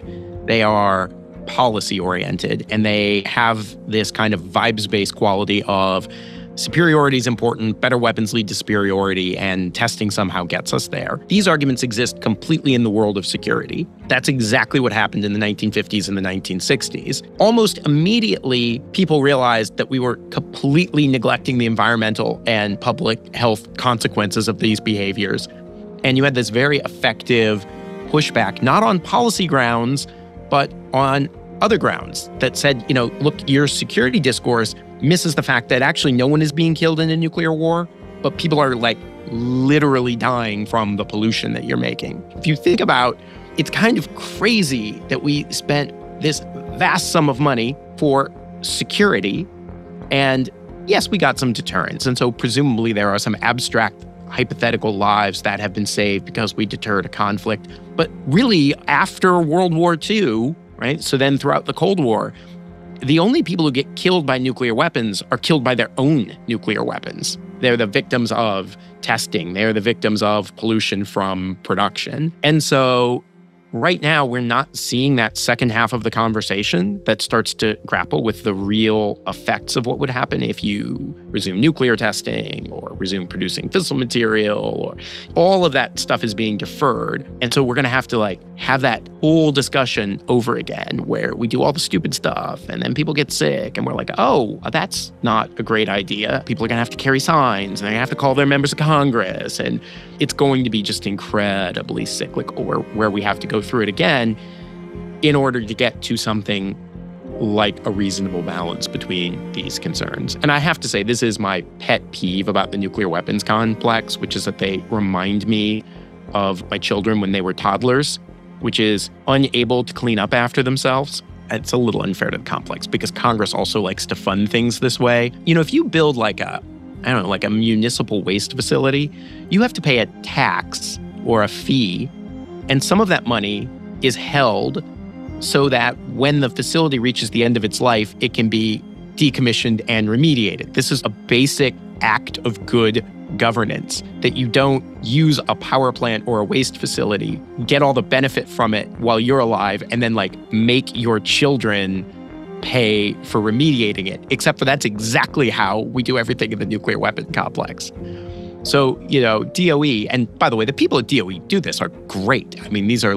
They are policy-oriented, and they have this kind of vibes-based quality of superiority is important, better weapons lead to superiority, and testing somehow gets us there. These arguments exist completely in the world of security. That's exactly what happened in the 1950s and the 1960s. Almost immediately, people realized that we were completely neglecting the environmental and public health consequences of these behaviors. And you had this very effective pushback, not on policy grounds, but on other grounds that said, look, your security discourse misses the fact that actually no one is being killed in a nuclear war, but people are literally dying from the pollution that you're making. If you think about, it's kind of crazy that we spent this vast sum of money for security, and yes, we got some deterrence. And so presumably there are some abstract hypothetical lives that have been saved because we deterred a conflict. But really, after World War II, right? So then throughout the Cold War, the only people who get killed by nuclear weapons are killed by their own nuclear weapons. They're the victims of testing. They're the victims of pollution from production. And so right now, we're not seeing that second half of the conversation that starts to grapple with the real effects of what would happen if you resume nuclear testing or resume producing fissile material, or all of that stuff is being deferred. And so we're going to have to have that whole discussion over again where we do all the stupid stuff and then people get sick and we're like, oh, that's not a great idea. People are going to have to carry signs and they have to call their members of Congress. And it's going to be just incredibly cyclical where we have to go through it again in order to get to something like a reasonable balance between these concerns. And I have to say, this is my pet peeve about the nuclear weapons complex, which is that they remind me of my children when they were toddlers, which is unable to clean up after themselves. It's a little unfair to the complex because Congress also likes to fund things this way. If you build a municipal waste facility, you have to pay a tax or a fee. And some of that money is held so that when the facility reaches the end of its life, it can be decommissioned and remediated. This is a basic act of good governance, that you don't use a power plant or a waste facility, get all the benefit from it while you're alive, and then make your children pay for remediating it, except for that's exactly how we do everything in the nuclear weapon complex. So, DOE, and by the way, the people at DOE do this are great. I mean, these are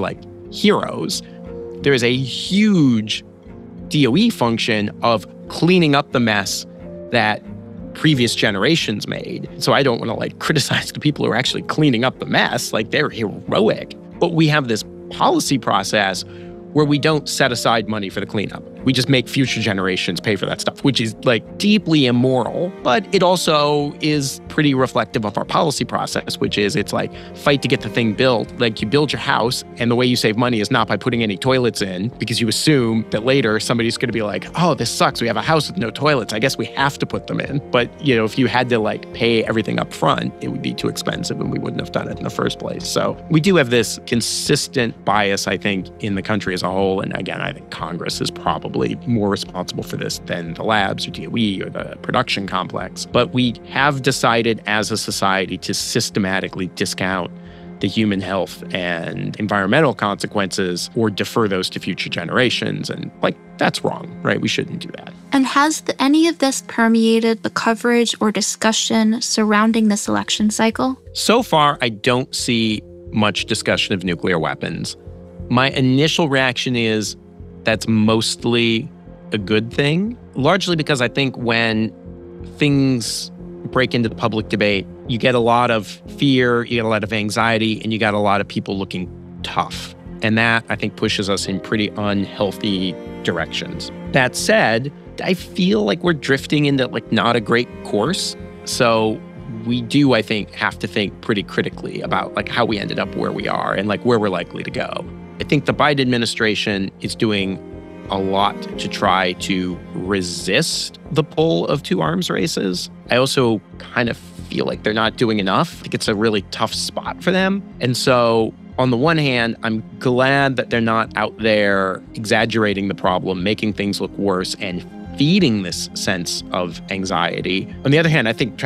heroes. There is a huge DOE function of cleaning up the mess that previous generations made. So I don't want to criticize the people who are actually cleaning up the mess. They're heroic. But we have this policy process where we don't set aside money for the cleanup. We just make future generations pay for that stuff, which is deeply immoral, but it also is pretty reflective of our policy process, which is it's fight to get the thing built. You build your house, and the way you save money is not by putting any toilets in, because you assume that later somebody's going to be oh, this sucks. We have a house with no toilets. I guess we have to put them in. But, if you had to pay everything up front, it would be too expensive and we wouldn't have done it in the first place. So we do have this consistent bias, I think, in the country as a whole. And again, I think Congress is probably more responsible for this than the labs or DOE or the production complex. But we have decided as a society to systematically discount the human health and environmental consequences or defer those to future generations. And that's wrong, right? We shouldn't do that. And has any of this permeated the coverage or discussion surrounding this election cycle? So far, I don't see much discussion of nuclear weapons. My initial reaction is that's mostly a good thing, largely because I think when things break into the public debate, you get a lot of fear, you get a lot of anxiety, and you got a lot of people looking tough. And that, I think, pushes us in pretty unhealthy directions. That said, I feel like we're drifting into not a great course. So we do, I think, have to think pretty critically about how we ended up where we are and where we're likely to go. I think the Biden administration is doing a lot to try to resist the pull of two arms races. I also kind of feel like they're not doing enough. I think it's a really tough spot for them. And so on the one hand, I'm glad that they're not out there exaggerating the problem, making things look worse, and feeding this sense of anxiety. On the other hand, I think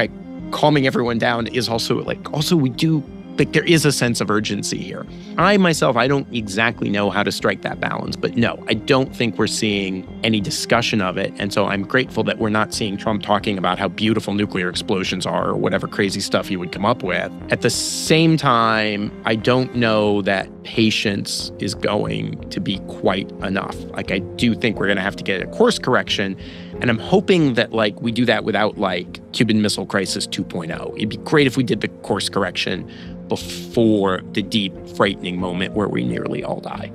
calming everyone down is also we do there is a sense of urgency here. I don't exactly know how to strike that balance, but no, I don't think we're seeing any discussion of it. And so I'm grateful that we're not seeing Trump talking about how beautiful nuclear explosions are or whatever crazy stuff he would come up with. At the same time, I don't know that patience is going to be quite enough. I do think we're going to have to get a course correction. And I'm hoping that we do that without Cuban Missile Crisis 2.0. It'd be great if we did the course correction before the deep, frightening moment where we nearly all die.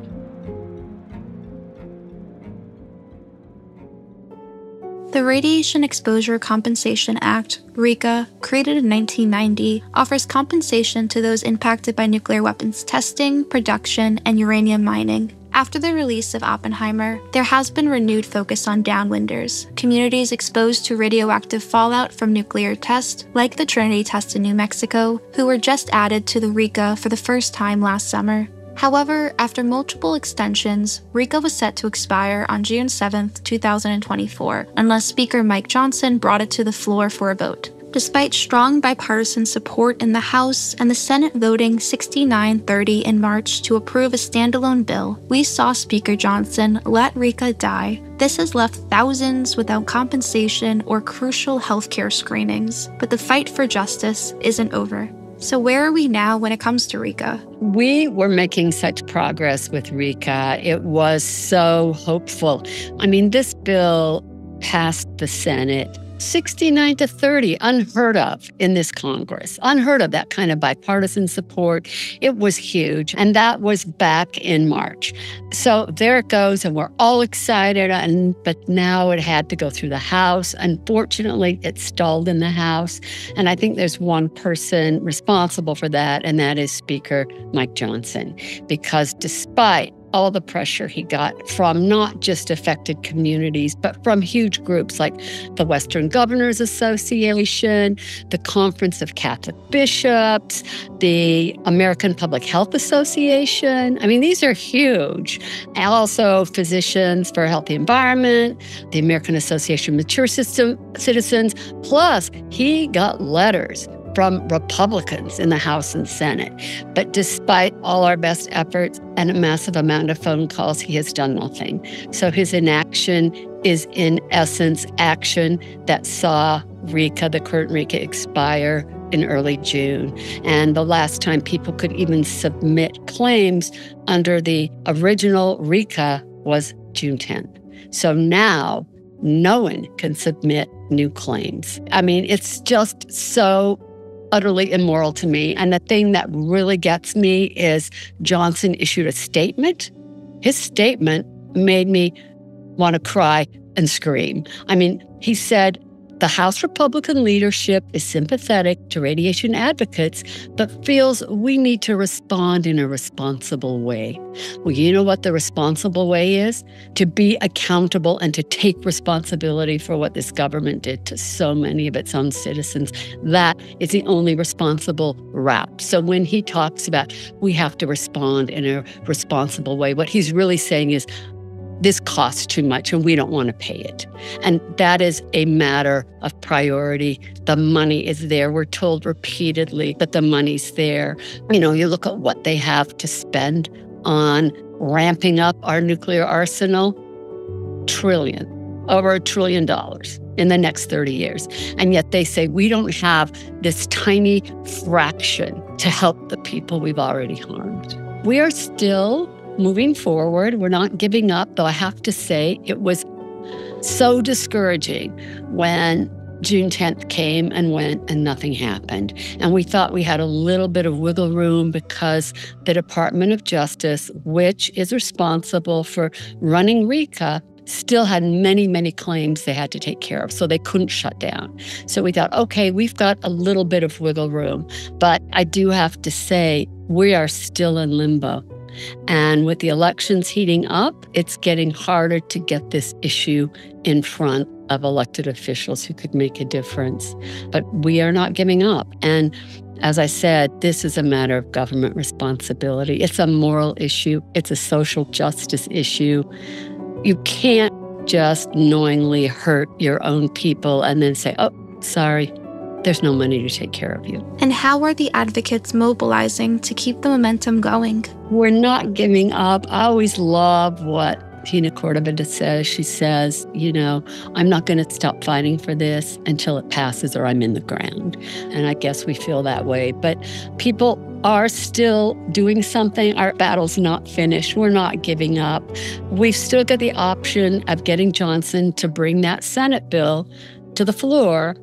The Radiation Exposure Compensation Act, RECA, created in 1990, offers compensation to those impacted by nuclear weapons testing, production, and uranium mining. After the release of Oppenheimer, there has been renewed focus on downwinders, communities exposed to radioactive fallout from nuclear tests, like the Trinity test in New Mexico, who were just added to the RECA for the first time last summer. However, after multiple extensions, RECA was set to expire on June 7, 2024, unless Speaker Mike Johnson brought it to the floor for a vote. Despite strong bipartisan support in the House and the Senate voting 69-30 in March to approve a standalone bill, we saw Speaker Johnson let RECA die. This has left thousands without compensation or crucial healthcare screenings. But the fight for justice isn't over. So where are we now when it comes to RECA? We were making such progress with RECA. It was so hopeful. I mean, this bill passed the Senate 69-30, unheard of in this Congress. Unheard of, that kind of bipartisan support. It was huge. And that was back in March. So there it goes, and we're all excited. But now it had to go through the House. Unfortunately, it stalled in the House. And I think there's one person responsible for that, and that is Speaker Mike Johnson. Because despite all the pressure he got from not just affected communities, but from huge groups like the Western Governors Association, the Conference of Catholic Bishops, the American Public Health Association. I mean, these are huge. And also Physicians for a Healthy Environment, the American Association of Mature Citizens. Plus, he got letters from Republicans in the House and Senate. But despite all our best efforts and a massive amount of phone calls, he has done nothing. So his inaction is, in essence, action that saw RECA, the current RECA, expire in early June. And the last time people could even submit claims under the original RECA was June 10th. So now no one can submit new claims. I mean, it's just so utterly immoral to me. And the thing that really gets me is Johnson issued a statement. His statement made me want to cry and scream. I mean, he said, the House Republican leadership is sympathetic to radiation advocates, but feels we need to respond in a responsible way. Well, you know what the responsible way is? To be accountable and to take responsibility for what this government did to so many of its own citizens. That is the only responsible route. So when he talks about we have to respond in a responsible way, what he's really saying is, this costs too much and we don't want to pay it. And that is a matter of priority. The money is there. We're told repeatedly that the money's there. You know, you look at what they have to spend on ramping up our nuclear arsenal, over $1 trillion in the next 30 years. And yet they say we don't have this tiny fraction to help the people we've already harmed. We are still moving forward. We're not giving up, though I have to say it was so discouraging when June 10th came and went and nothing happened. And we thought we had a little bit of wiggle room because the Department of Justice, which is responsible for running RECA, still had many, many claims they had to take care of, so they couldn't shut down. So we thought, okay, we've got a little bit of wiggle room. But I do have to say, we are still in limbo. And with the elections heating up, it's getting harder to get this issue in front of elected officials who could make a difference. But we are not giving up. And as I said, this is a matter of government responsibility. It's a moral issue. It's a social justice issue. You can't just knowingly hurt your own people and then say, oh, sorry, there's no money to take care of you. And how are the advocates mobilizing to keep the momentum going? We're not giving up. I always love what Tina Cordova says. She says, you know, I'm not going to stop fighting for this until it passes or I'm in the ground. And I guess we feel that way. But people are still doing something. Our battle's not finished. We're not giving up. We've still got the option of getting Johnson to bring that Senate bill to the floor,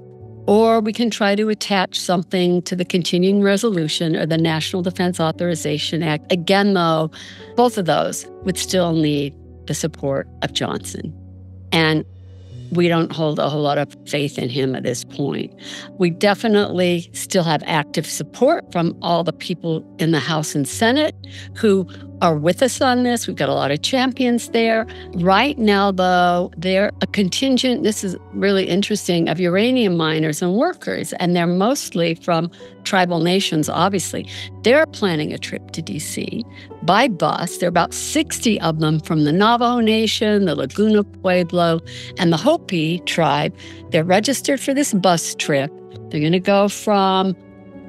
or we can try to attach something to the continuing resolution or the National Defense Authorization Act. Again, though, both of those would still need the support of Johnson. And we don't hold a whole lot of faith in him at this point. We definitely still have active support from all the people in the House and Senate who are with us on this. We've got a lot of champions there. Right now, though, they're a contingent, this is really interesting, of uranium miners and workers, and they're mostly from tribal nations, obviously. They're planning a trip to D.C. by bus. There are about 60 of them from the Navajo Nation, the Laguna Pueblo, and the Hopi tribe. They're registered for this bus trip. They're going to go from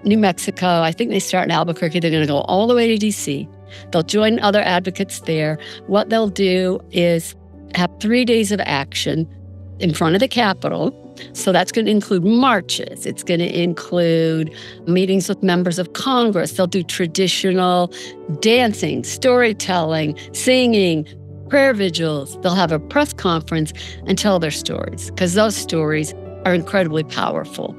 New Mexico. I think they start in Albuquerque. They're going to go all the way to D.C. They'll join other advocates there. What they'll do is have 3 days of action in front of the Capitol. So that's going to include marches. It's going to include meetings with members of Congress. They'll do traditional dancing, storytelling, singing, prayer vigils. They'll have a press conference and tell their stories, because those stories are incredibly powerful.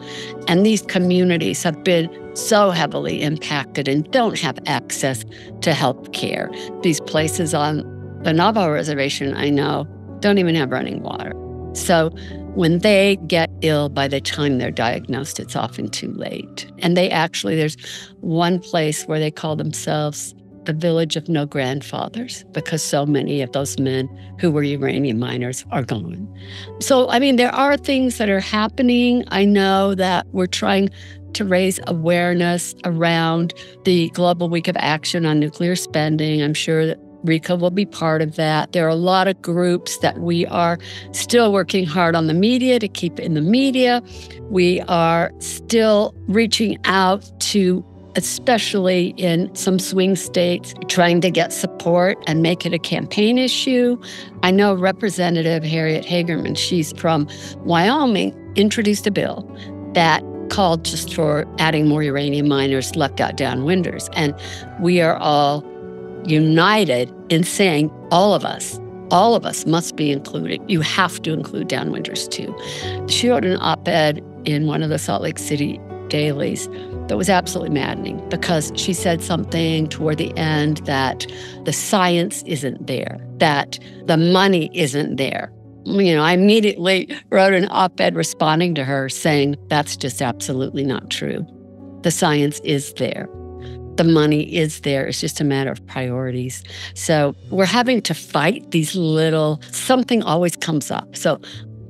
And these communities have been so heavily impacted and don't have access to health care. These places on the Navajo reservation, I know, don't even have running water. So when they get ill, by the time they're diagnosed, it's often too late. And there's one place where they call themselves the village of no grandfathers, because so many of those men who were uranium miners are gone. So, there are things that are happening. I know that we're trying to raise awareness around the Global Week of Action on Nuclear Spending. I'm sure that RICA will be part of that. There are a lot of groups that we are still working hard on the media to keep in the media. We are still reaching out to, especially in some swing states, trying to get support and make it a campaign issue. I know Representative Harriet Hagerman, she's from Wyoming, introduced a bill that called just for adding more uranium miners, left out downwinders. And we are all united in saying all of us must be included. You have to include downwinders too. She wrote an op-ed in one of the Salt Lake City dailies that was absolutely maddening, because she said something toward the end that the science isn't there, that the money isn't there. I immediately wrote an op-ed responding to her saying that's just absolutely not true. The science is there. The money is there. It's just a matter of priorities. So we're having to fight these something always comes up. So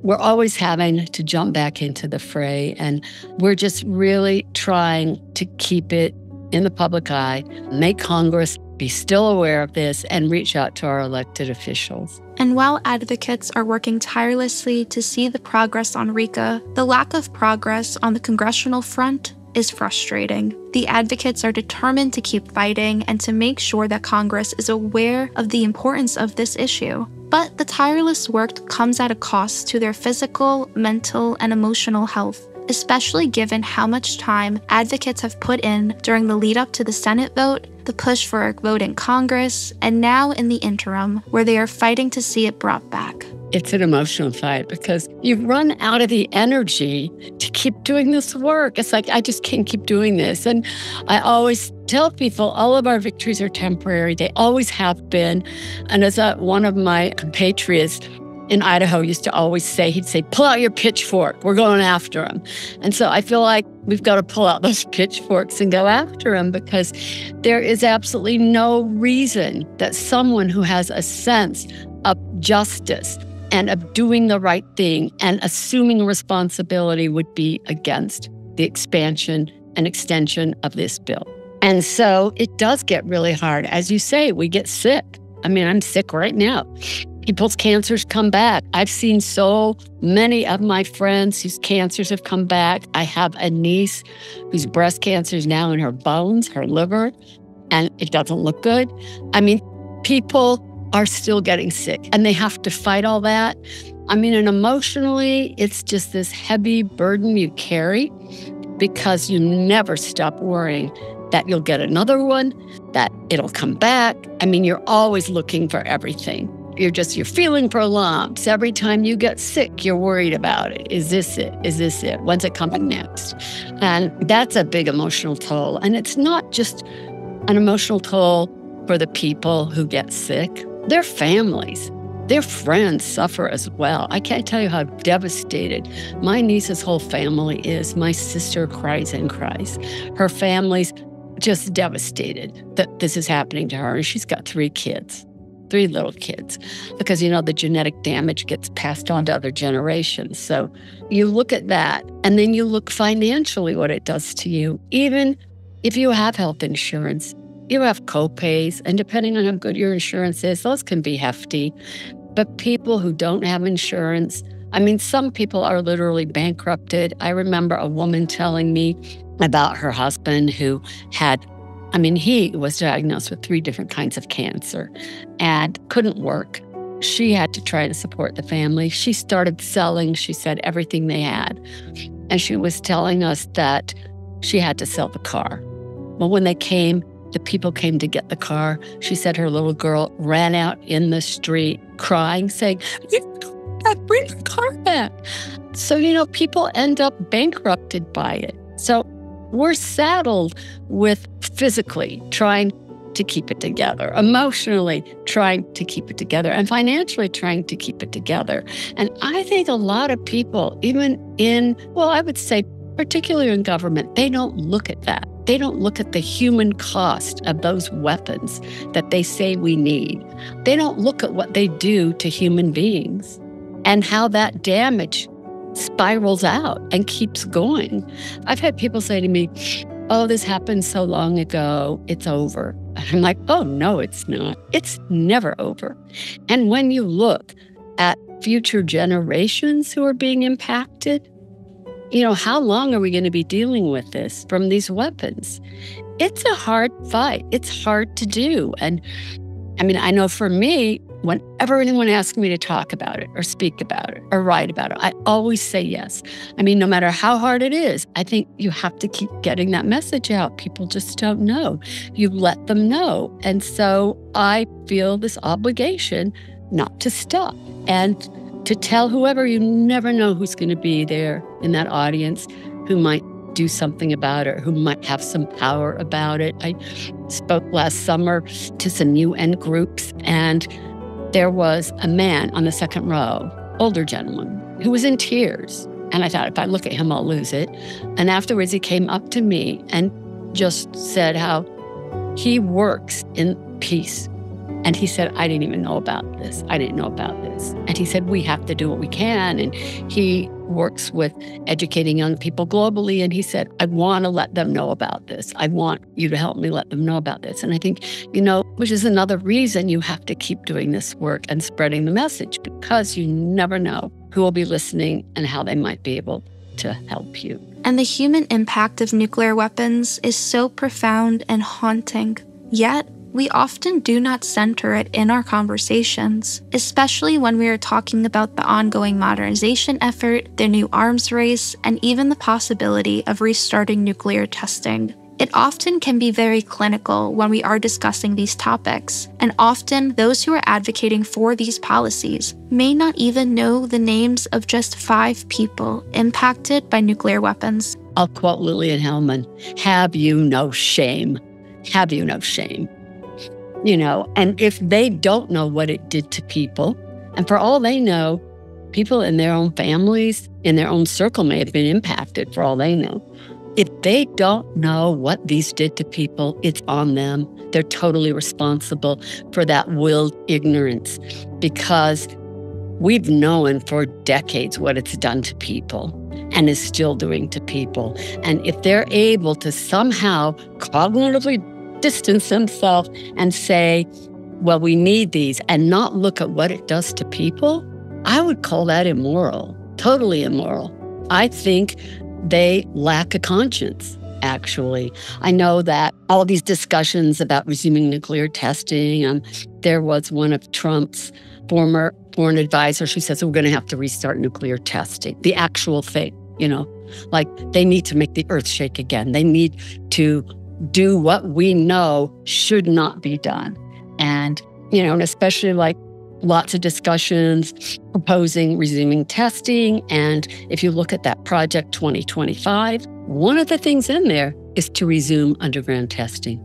we're always having to jump back into the fray, and we're just really trying to keep it in the public eye, make Congress be still aware of this, and reach out to our elected officials. And while advocates are working tirelessly to see the progress on RICA, the lack of progress on the congressional front is frustrating. The advocates are determined to keep fighting and to make sure that Congress is aware of the importance of this issue. But the tireless work comes at a cost to their physical, mental, and emotional health, especially given how much time advocates have put in during the lead up to the Senate vote, the push for a vote in Congress, and now in the interim, where they are fighting to see it brought back. It's an emotional fight because you've run out of the energy to keep doing this work. It's like, I just can't keep doing this. And I always tell people all of our victories are temporary. They always have been. And as one of my compatriots in Idaho used to always say, he'd say, pull out your pitchfork. We're going after them. And so I feel like we've got to pull out those pitchforks and go after them, because there is absolutely no reason that someone who has a sense of justice and of doing the right thing and assuming responsibility would be against the expansion and extension of this bill. And so it does get really hard. As you say, we get sick. I'm sick right now. People's cancers come back. I've seen so many of my friends whose cancers have come back. I have a niece whose breast cancer is now in her bones, her liver, and it doesn't look good. People are still getting sick, and they have to fight all that. And emotionally, it's just this heavy burden you carry, because you never stop worrying that you'll get another one, that it'll come back. You're always looking for everything. You're feeling for lumps. Every time you get sick, you're worried about it. Is this it? Is this it? When's it coming next? And that's a big emotional toll. And it's not just an emotional toll for the people who get sick. Their families, their friends suffer as well. I can't tell you how devastated my niece's whole family is. My sister cries and cries. Her family's just devastated that this is happening to her. And she's got 3 kids, 3 little kids, because, the genetic damage gets passed on to other generations. So you look at that, and then you look financially what it does to you. Even if you have health insurance, you have co-pays, and depending on how good your insurance is, those can be hefty. But people who don't have insurance, some people are literally bankrupted. I remember a woman telling me about her husband who had, he was diagnosed with 3 different kinds of cancer and couldn't work. She had to try to support the family. She started selling, she said, everything they had. And she was telling us that she had to sell the car. Well, when the people came to get the car, she said her little girl ran out in the street crying, saying, bring the car back. So, people end up bankrupted by it. So we're saddled with physically trying to keep it together, emotionally trying to keep it together, and financially trying to keep it together. And I think a lot of people, even I would say particularly in government, they don't look at that. They don't look at the human cost of those weapons that they say we need. They don't look at what they do to human beings and how that damage spirals out and keeps going. I've had people say to me, oh, this happened so long ago, it's over. I'm like, oh, no, it's not. It's never over. And when you look at future generations who are being impacted, how long are we going to be dealing with this from these weapons? It's a hard fight. It's hard to do. And I know for me, whenever anyone asks me to talk about it or speak about it or write about it, I always say yes. No matter how hard it is, I think you have to keep getting that message out. People just don't know. You let them know. And so I feel this obligation not to stop and to tell whoever. You never know who's going to be there in that audience who might do something about it, who might have some power about it. I spoke last summer to some UN groups, and there was a man on the second row, older gentleman, who was in tears. And I thought, if I look at him, I'll lose it. And afterwards, he came up to me and just said how he works in peace. And he said, I didn't even know about this. I didn't know about this. And he said, we have to do what we can. And he works with educating young people globally. And he said, I want to let them know about this. I want you to help me let them know about this. And I think, which is another reason you have to keep doing this work and spreading the message, because you never know who will be listening and how they might be able to help you. And the human impact of nuclear weapons is so profound and haunting. Yet, we often do not center it in our conversations, especially when we are talking about the ongoing modernization effort, the new arms race, and even the possibility of restarting nuclear testing. It often can be very clinical when we are discussing these topics, and often those who are advocating for these policies may not even know the names of just 5 people impacted by nuclear weapons. I'll quote Lillian Hellman, have you no shame? Have you no shame? And if they don't know what it did to people, and for all they know, people in their own families, in their own circle may have been impacted for all they know. If they don't know what these did to people, it's on them. They're totally responsible for that willed ignorance, because we've known for decades what it's done to people and is still doing to people. And if they're able to somehow cognitively distance themselves and say, well, we need these, and not look at what it does to people, I would call that immoral, totally immoral. I think they lack a conscience, actually. I know that all these discussions about resuming nuclear testing, there was one of Trump's former foreign advisors who says, we're going to have to restart nuclear testing, the actual thing, like they need to make the earth shake again. They need to do what we know should not be done. And, and especially like lots of discussions proposing resuming testing. And if you look at that Project 2025, one of the things in there is to resume underground testing.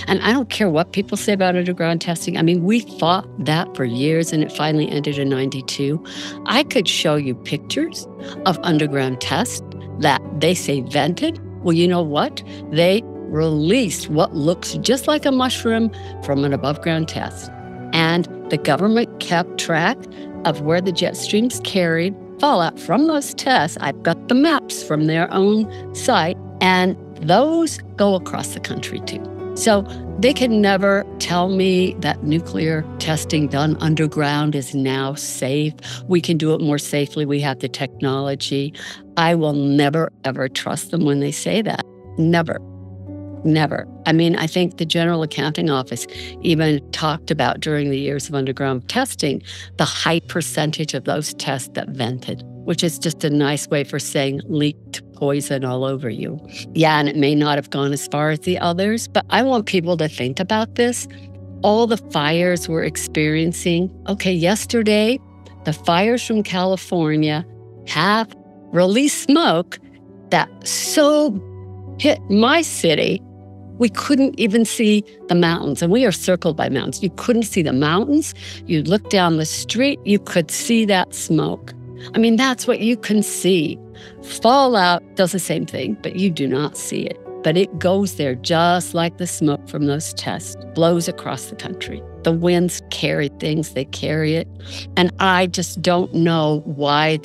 And I don't care what people say about underground testing. We fought that for years, and it finally ended in 92. I could show you pictures of underground tests that they say vented. Well, you know what? They released what looks just like a mushroom from an above-ground test. And the government kept track of where the jet streams carried fallout from those tests. I've got the maps from their own site, and those go across the country too. So they can never tell me that nuclear testing done underground is now safe. We can do it more safely. We have the technology. I will never, ever trust them when they say that. Never. Never. I mean, I think the General Accounting Office even talked about during the years of underground testing, the high percentage of those tests that vented, which is just a nice way for saying leaked poison all over you. Yeah, and it may not have gone as far as the others, but I want people to think about this. All the fires we're experiencing. Okay, yesterday, the fires from California have released smoke that so hit my city, we couldn't even see the mountains. And we are circled by mountains. You couldn't see the mountains. You look down the street, you could see that smoke. I mean, that's what you can see. Fallout does the same thing, but you do not see it. But it goes there just like the smoke from those tests, blows across the country. The winds carry things, they carry it. And I just don't know why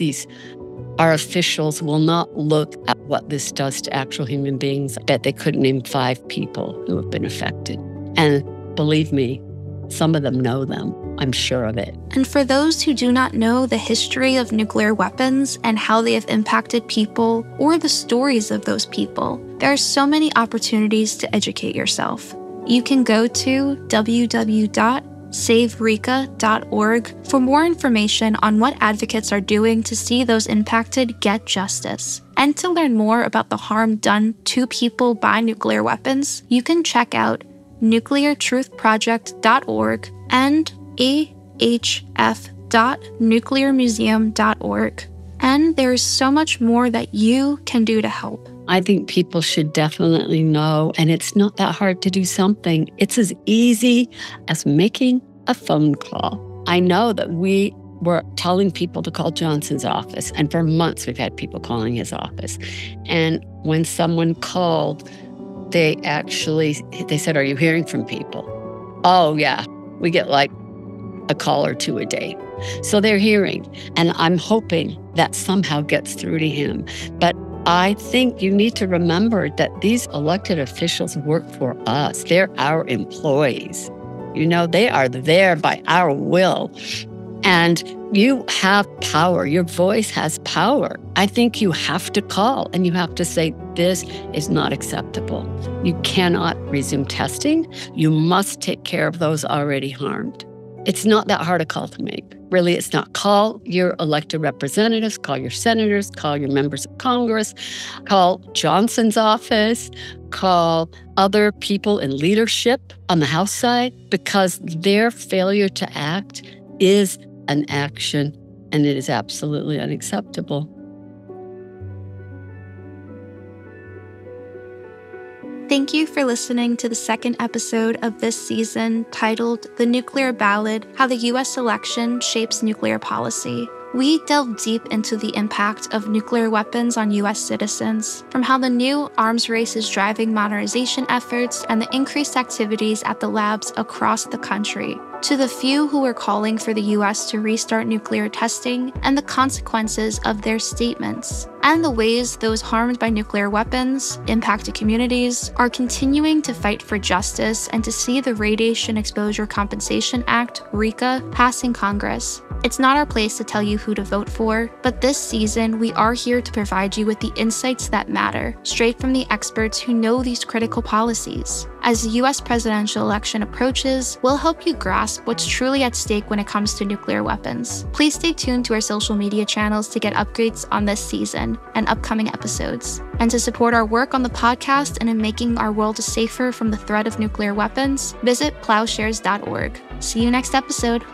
our officials will not look at what this does to actual human beings. I bet they couldn't name 5 people who have been affected. And believe me, some of them know them. I'm sure of it. And for those who do not know the history of nuclear weapons and how they have impacted people or the stories of those people, there are so many opportunities to educate yourself. You can go to www.saverika.org for more information on what advocates are doing to see those impacted get justice. And to learn more about the harm done to people by nuclear weapons, you can check out nucleartruthproject.org and ahf.nuclearmuseum.org. And there is so much more that you can do to help. I think people should definitely know, and it's not that hard to do something. It's as easy as making a phone call. I know that we were telling people to call Johnson's office, and for months we've had people calling his office. And when someone called, they said, "Are you hearing from people?" "Oh, yeah, we get like a call or 2 a day." So they're hearing, and I'm hoping that somehow gets through to him. But I think you need to remember that these elected officials work for us. They're our employees. You know, they are there by our will. And you have power. Your voice has power. I think you have to call and you have to say, this is not acceptable. You cannot resume testing. You must take care of those already harmed. It's not that hard a call to make. Really, it's not. Call your elected representatives, call your senators, call your members of Congress, call Johnson's office, call other people in leadership on the House side, because their failure to act is an action, and it is absolutely unacceptable. Thank you for listening to the second episode of this season titled The Nuclear Ballot: How the U.S. Election Shapes Nuclear Policy. We delve deep into the impact of nuclear weapons on U.S. citizens, from how the new arms race is driving modernization efforts and the increased activities at the labs across the country, to the few who are calling for the U.S. to restart nuclear testing and the consequences of their statements, and the ways those harmed by nuclear weapons, impacted communities, are continuing to fight for justice and to see the Radiation Exposure Compensation Act, RECA, pass in Congress. It's not our place to tell you who to vote for, but this season we are here to provide you with the insights that matter, straight from the experts who know these critical policies. As the U.S. presidential election approaches, we'll help you grasp what's truly at stake when it comes to nuclear weapons. Please stay tuned to our social media channels to get updates on this season and upcoming episodes. And to support our work on the podcast and in making our world safer from the threat of nuclear weapons, visit plowshares.org. See you next episode.